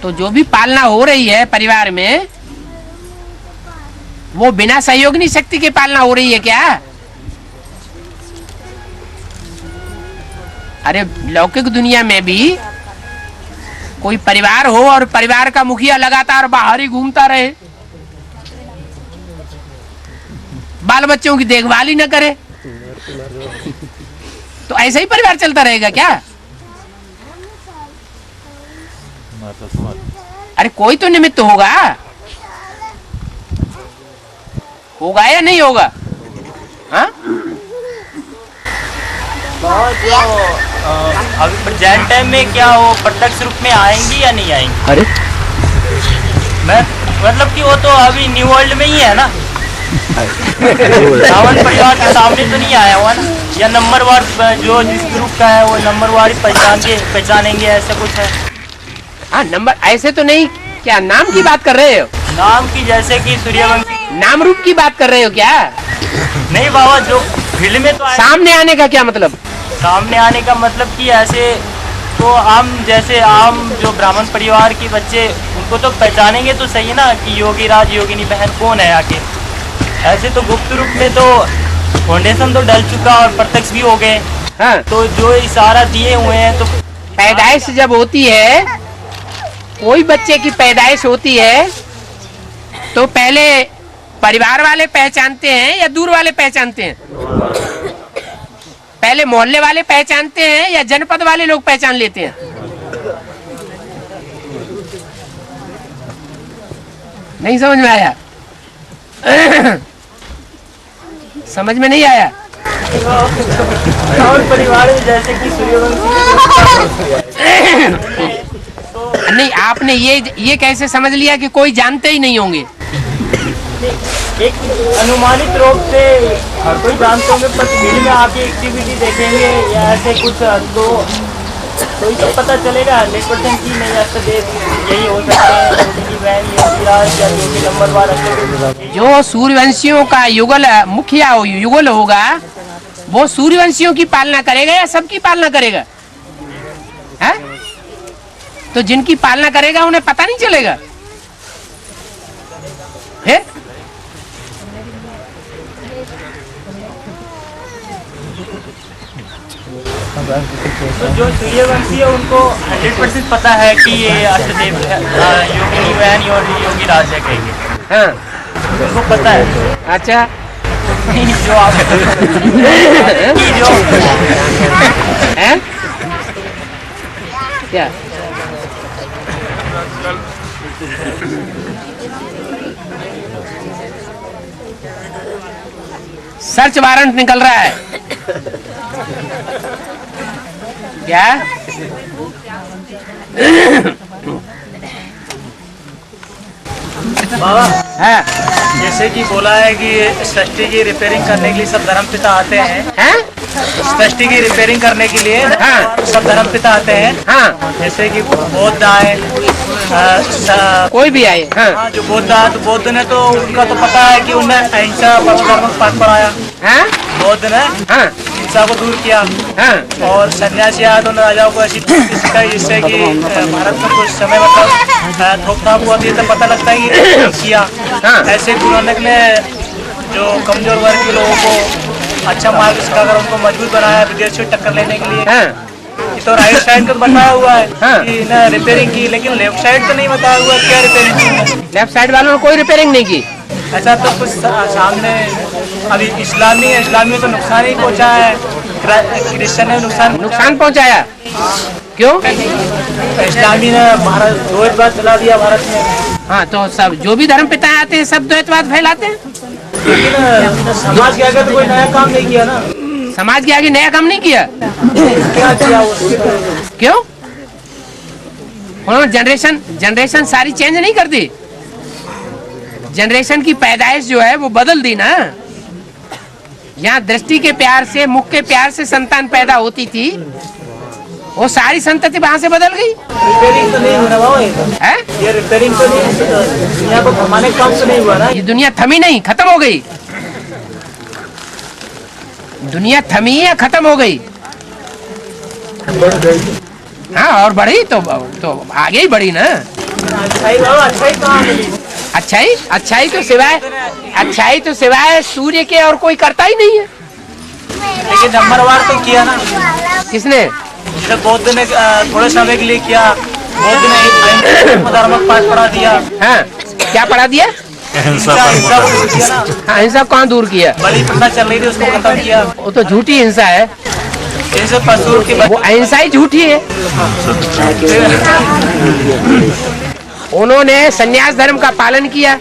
तो जो भी पालना हो रही है परिवार में, वो बिना सहयोगिनी शक्ति के पालना हो रही है क्या? अरे लौकिक दुनिया में भी कोई परिवार हो और परिवार का मुखिया लगातार बाहर ही घूमता रहे, बाल बच्चों की देखभाल ही न करे, तो ऐसा ही परिवार चलता रहेगा क्या? अरे कोई तो निमित्त होगा या नहीं होगा? हाँ? अभी प्रेजेंट टाइम में क्या वो प्रत्यक्ष रूप में आएंगी या नहीं आएंगी? अरे मैं मतलब कि वो तो अभी न्यू वर्ल्ड में ही है ना, रावण परिवार के सामने तो नहीं आया हुआ ना, या नंबरवार जो जिस ग्रुप का है वो नंबरवार पहचानेंगे, ऐसा कुछ है? हाँ, नंबर ऐसे तो नहीं। क्या नाम की बात कर रहे हो? नाम की, जैसे कि सूर्यवंशी नाम रूप की बात कर रहे हो क्या? नहीं बाबा, जो फील्ड में तो सामने आने का क्या मतलब? सामने आने का मतलब कि ऐसे तो आम, जैसे आम जो ब्राह्मण परिवार के बच्चे, उनको तो पहचानेंगे तो सही ना कि योगी राज योगिनी बहन कौन है आके। ऐसे तो गुप्त रूप में तो फाउंडेशन तो डल चुका और प्रत्यक्ष भी हो गए। हाँ। तो जो इशारा दिए हुए हैं, तो पैदाइश जब होती है, कोई बच्चे की पैदाइश होती है तो पहले परिवार वाले पहचानते हैं या दूर वाले पहचानते हैं? पहले मोहल्ले वाले पहचानते हैं या जनपद वाले लोग पहचान लेते हैं? नहीं समझ में आया? समझ में नहीं आया? और परिवार में जैसे कि नहीं, आपने ये कैसे समझ लिया कि कोई जानते ही नहीं होंगे? एक अनुमानित रूप से हर कोई जानते होंगे, पर फील्ड में आपकी एक्टिविटी देखेंगे या ऐसे कुछ तो तो पता चलेगा 100% की नहीं, ऐसा यही हो सकता है योगी नंबरवार। जो सूर्यवंशियों का युगल मुखिया युगल होगा, वो सूर्यवंशियों की पालना करेगा या सबकी पालना करेगा? है? तो जिनकी पालना करेगा उन्हें पता नहीं चलेगा? है? तो जो सूर्यवंशी है उनको 100% पता है कि ये अष्टदेव योगिनी बहन और योगी राज है कहेंगे। हाँ, उनको पता है। अच्छा, जो आप जो है क्या? सर्च वारंट निकल रहा है क्या? बाबा, हाँ। जैसे कि बोला है कि सृष्टि की रिपेयरिंग करने के लिए सब धर्मपिता आते हैं। सृष्टि की रिपेयरिंग करने के लिए सब धर्मपिता आते हैं। हाँ। जैसे कि बौद्ध आए, कोई भी आए। हाँ, जो बौद्ध आए तो बौद्ध ने तो उनका तो पता है कि उन्हें अहिंसा परम पाठ पढ़ाया। बौद्ध ने हिंसा को दूर किया। और सन्यासी आया तो राजाओं को ऐसी सिखाई जिससे कि भारत में कुछ समय मतलब थोक हुआ थी, तो पता लगता है कि किया। ऐसे गुरु नानक ने जो कमजोर वर्ग के लोगों को अच्छा मार्ग सिखाकर उनको मजबूत बनाया विदेशियों टक्कर लेने के लिए। तो राइट साइड का बताया हुआ है कि ना रिपेयरिंग की, लेकिन लेफ्ट साइड तो नहीं बताया हुआ क्या रिपेयरिंग की। लेफ्ट साइड वालों ने कोई रिपेयरिंग नहीं की। ऐसा तो कुछ सामने अभी इस्लामी तो नुकसान ही पहुंचा है, क्रिश्चियन ने नुकसान पहुंचाया। क्यों? इस्लामी ने भारत द्वैतवाद फैला दिया भारत में। हाँ, तो सब जो भी धर्म पिता आते हैं सब द्वैतवाद फैलाते हैं। लेकिन समाज के आगे तो कोई नया काम नहीं किया ना। समाज के आगे नया काम नहीं किया। क्या किया? क्यों? उन्होंने जनरेशन सारी चेंज नहीं कर दी। जनरेशन की पैदाइश जो है वो बदल दी ना। यहाँ दृष्टि के प्यार से, मुख के प्यार से संतान पैदा होती थी, वो सारी संतति वहां से बदल गई। रिपेयरिंग तो नहीं हुआ बाबा है? ये रिपेयरिंग तो नहीं, दुनिया को थमाने का काम तो नहीं हुआ ना। ये दुनिया थमी नहीं, खत्म हो गई। दुनिया थमी या खत्म हो गई? हाँ, और बढ़ी तो आगे ही बढ़ी ना। अच्छाई तो सिवाय सूर्य के और कोई करता ही नहीं है। लेकिन नंबरवार तो किया ना। किसने? बौद्ध ने थोड़े समय के लिए किया। बौद्ध ने धर्म पाठ पढ़ा दिया। हाँ, क्या पढ़ा दिया? हिंसा कहाँ दूर किया? बलि प्रथा चल रही थी, उसको खत्म किया। वो तो झूठी हिंसा है। वो अहिंसा ही झूठी है। उन्होंने संन्यास धर्म का पालन किया,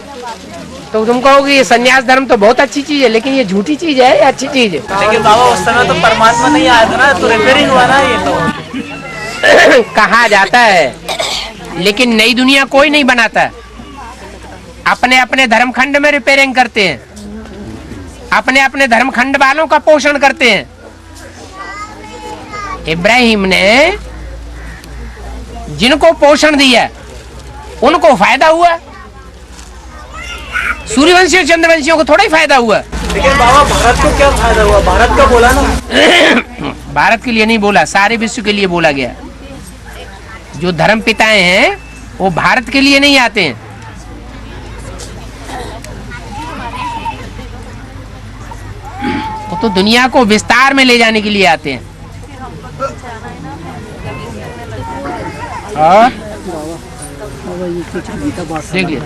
तो तुम कहोगे ये संन्यास धर्म तो बहुत अच्छी चीज है, लेकिन ये झूठी चीज है या अच्छी चीज है? लेकिन बाबा उस समय तो परमात्मा नहीं आया था ना, तो रिपेयरिंग हुआ ना ये तो। कहा जाता है, लेकिन नई दुनिया कोई नहीं बनाता। अपने अपने धर्मखंड में रिपेयरिंग करते हैं, अपने अपने धर्मखंड वालों का पोषण करते हैं। इब्राहिम ने जिनको पोषण दिया उनको फायदा हुआ, सूर्यवंशियों चंद्रवंशियों को थोड़ा ही फायदा हुआ। लेकिन बाबा भारत को क्या फायदा हुआ? भारत का बोला ना। भारत के लिए नहीं बोला, सारे विश्व के लिए बोला गया। जो धर्म पिताएं हैं वो भारत के लिए नहीं आते हैं। वो तो दुनिया को विस्तार में ले जाने के लिए आते हैं। और देखिए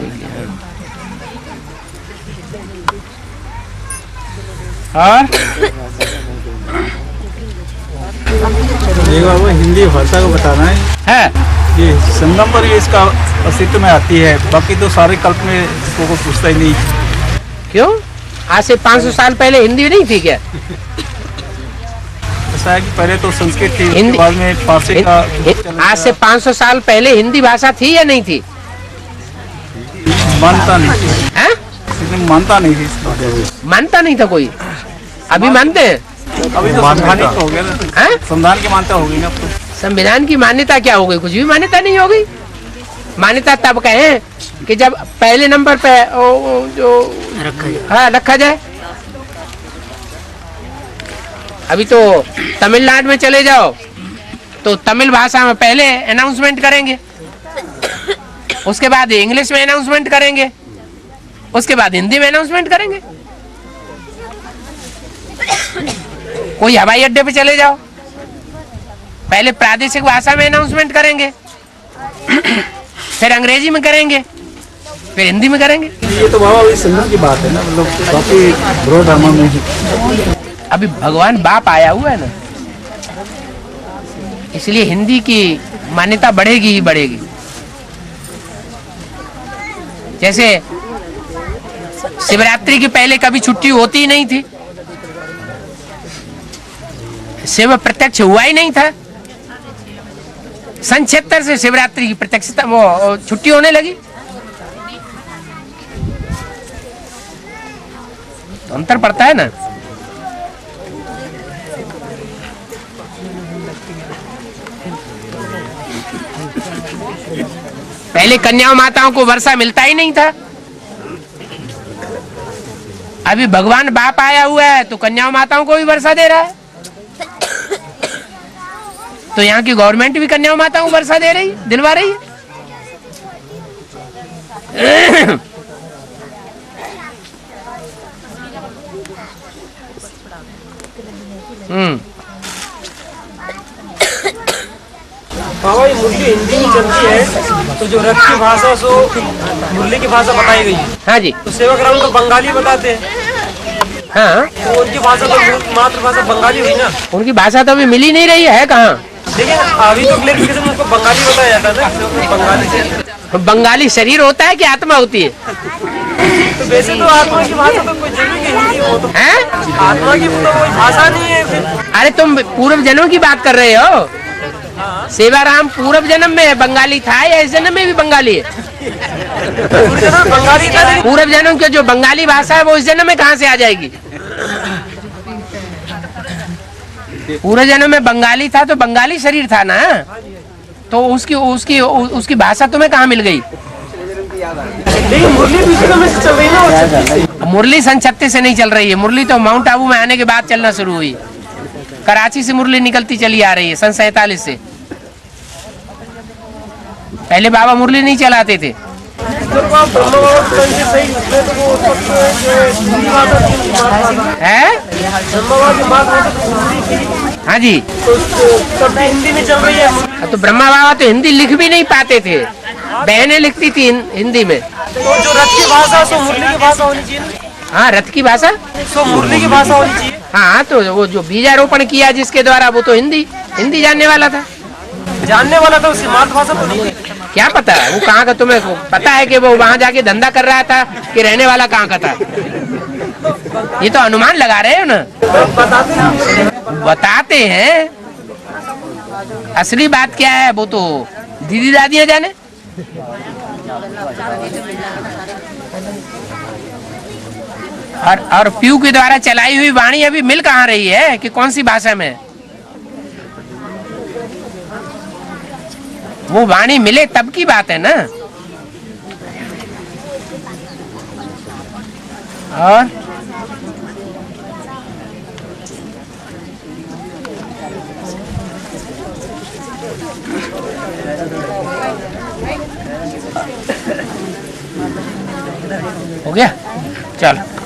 और बाबा हिंदी भाषा को बताना है। ये संगम पर ये इसका अस्तित्व में आती है, बाकी तो सारे कल्प में इसको कोई पूछता ही नहीं। क्यों? आज से 500 साल पहले हिंदी नहीं थी क्या? ऐसा है कि पहले तो संस्कृत थी, उसके बाद में फारसी का। आज से 500 साल पहले हिंदी भाषा थी या नहीं थी? मानता नहीं है? मानता नहीं थी। मानता नहीं था कोई। अभी मानते हैं? अभी तो संवैधानिक हो गया ना। संविधान की मान्यता हो गई ना अब तो। संविधान की मान्यता क्या हो गई? कुछ भी मान्यता नहीं हो गई। मान्यता तब कहें कि जब पहले नंबर पे जो रखा जाए। अभी तो तमिलनाडु में चले जाओ तो तमिल भाषा में पहले अनाउंसमेंट करेंगे, उसके बाद इंग्लिश में अनाउंसमेंट करेंगे, उसके बाद हिंदी में अनाउंसमेंट करेंगे। कोई हवाई अड्डे पे चले जाओ, पहले प्रादेशिक भाषा में अनाउंसमेंट करेंगे, फिर अंग्रेजी में करेंगे, फिर हिंदी में करेंगे। ये तो बाबा वही संगम की बात है ना, मतलब बाकी ब्रॉड ड्रामा में ही। अभी भगवान बाप आया हुआ है ना, इसलिए हिंदी की मान्यता बढ़ेगी ही बढ़ेगी। जैसे शिवरात्रि के पहले कभी छुट्टी होती ही नहीं थी, शिव प्रत्यक्ष हुआ ही नहीं था। सन 76 से शिवरात्रि की प्रत्यक्षता वो छुट्टी होने लगी। तो अंतर पड़ता है ना। पहले कन्या माताओं को वर्षा मिलता ही नहीं था, अभी भगवान बाप आया हुआ है तो कन्या माताओं को भी वर्षा दे रहा है। तो यहाँ की गवर्नमेंट भी कन्या माताओं को वर्षा दे रही, दिलवा रही है। बाबा ये मुरली हिंदी में चलती है, तो जो रथ की भाषा सो मुरली की भाषा बताई गई है। हाँ जी। तो सेवक राम तो बंगाली बताते हैं। हाँ, तो उनकी भाषा तो मातृभाषा बंगाली हुई ना। उनकी भाषा तो अभी मिल ही नहीं रही है कहाँ। लेकिन अभी तो क्लेरिफिकेशन उनको बंगाली बताया जाता है ना, बंगाली। बंगाली शरीर होता है कि आत्मा होती है? तो वैसे तो आत्मा की भाषा तो कोई जरूरी नहीं है, वो तो आत्मा की तो कोई भाषा नहीं है फिर। अरे तुम पूर्व जन्म की बात कर रहे हो। सेवाराम पूर्व जन्म में बंगाली था या इस जन्म में भी बंगाली है? बंगाली था। पूर्व जन्म की जो बंगाली भाषा है वो इस जन्म में कहाँ से आ जाएगी? पूर्व जन्म में बंगाली था तो बंगाली शरीर था ना, तो उसकी उसकी उसकी भाषा तुम्हें कहाँ मिल गई? लेकिन मुरली दूसरे समय से चल रही ना। मुरली सन 36 से नहीं चल रही है। मुरली तो माउंट आबू में आने के बाद चलना शुरू हुई। कराची से मुरली निकलती चली आ रही है सन 47 से। पहले बाबा मुरली नहीं चलाते थे। है? हाँ जी, हिंदी में चल रही है। तो ब्रह्मा बाबा तो हिंदी लिख भी नहीं पाते थे, बहनें लिखती थी हिंदी में। तो जो रथ की भाषा सो मुरली की भाषा होनी चाहिए। हाँ, रथ की भाषा सो मुरली की भाषा होनी चाहिए। हाँ, तो वो जो बीजारोपण किया जिसके द्वारा वो तो हिंदी जानने वाला था। जानने वाला था, उसकी मातृभाषा तो नहीं। क्या पता वो कहाँ का? तुम्हें पता है कि वो वहाँ जाके धंधा कर रहा था कि रहने वाला कहाँ का था? ये तो अनुमान लगा रहे हो ना। बताते हैं, असली बात क्या है वो तो दीदी दादियाँ जाने। और प्यू के द्वारा चलाई हुई वाणी अभी मिल कहाँ रही है कि कौन सी भाषा में? वो वाणी मिले तब की बात है ना। और हो गया, चलो।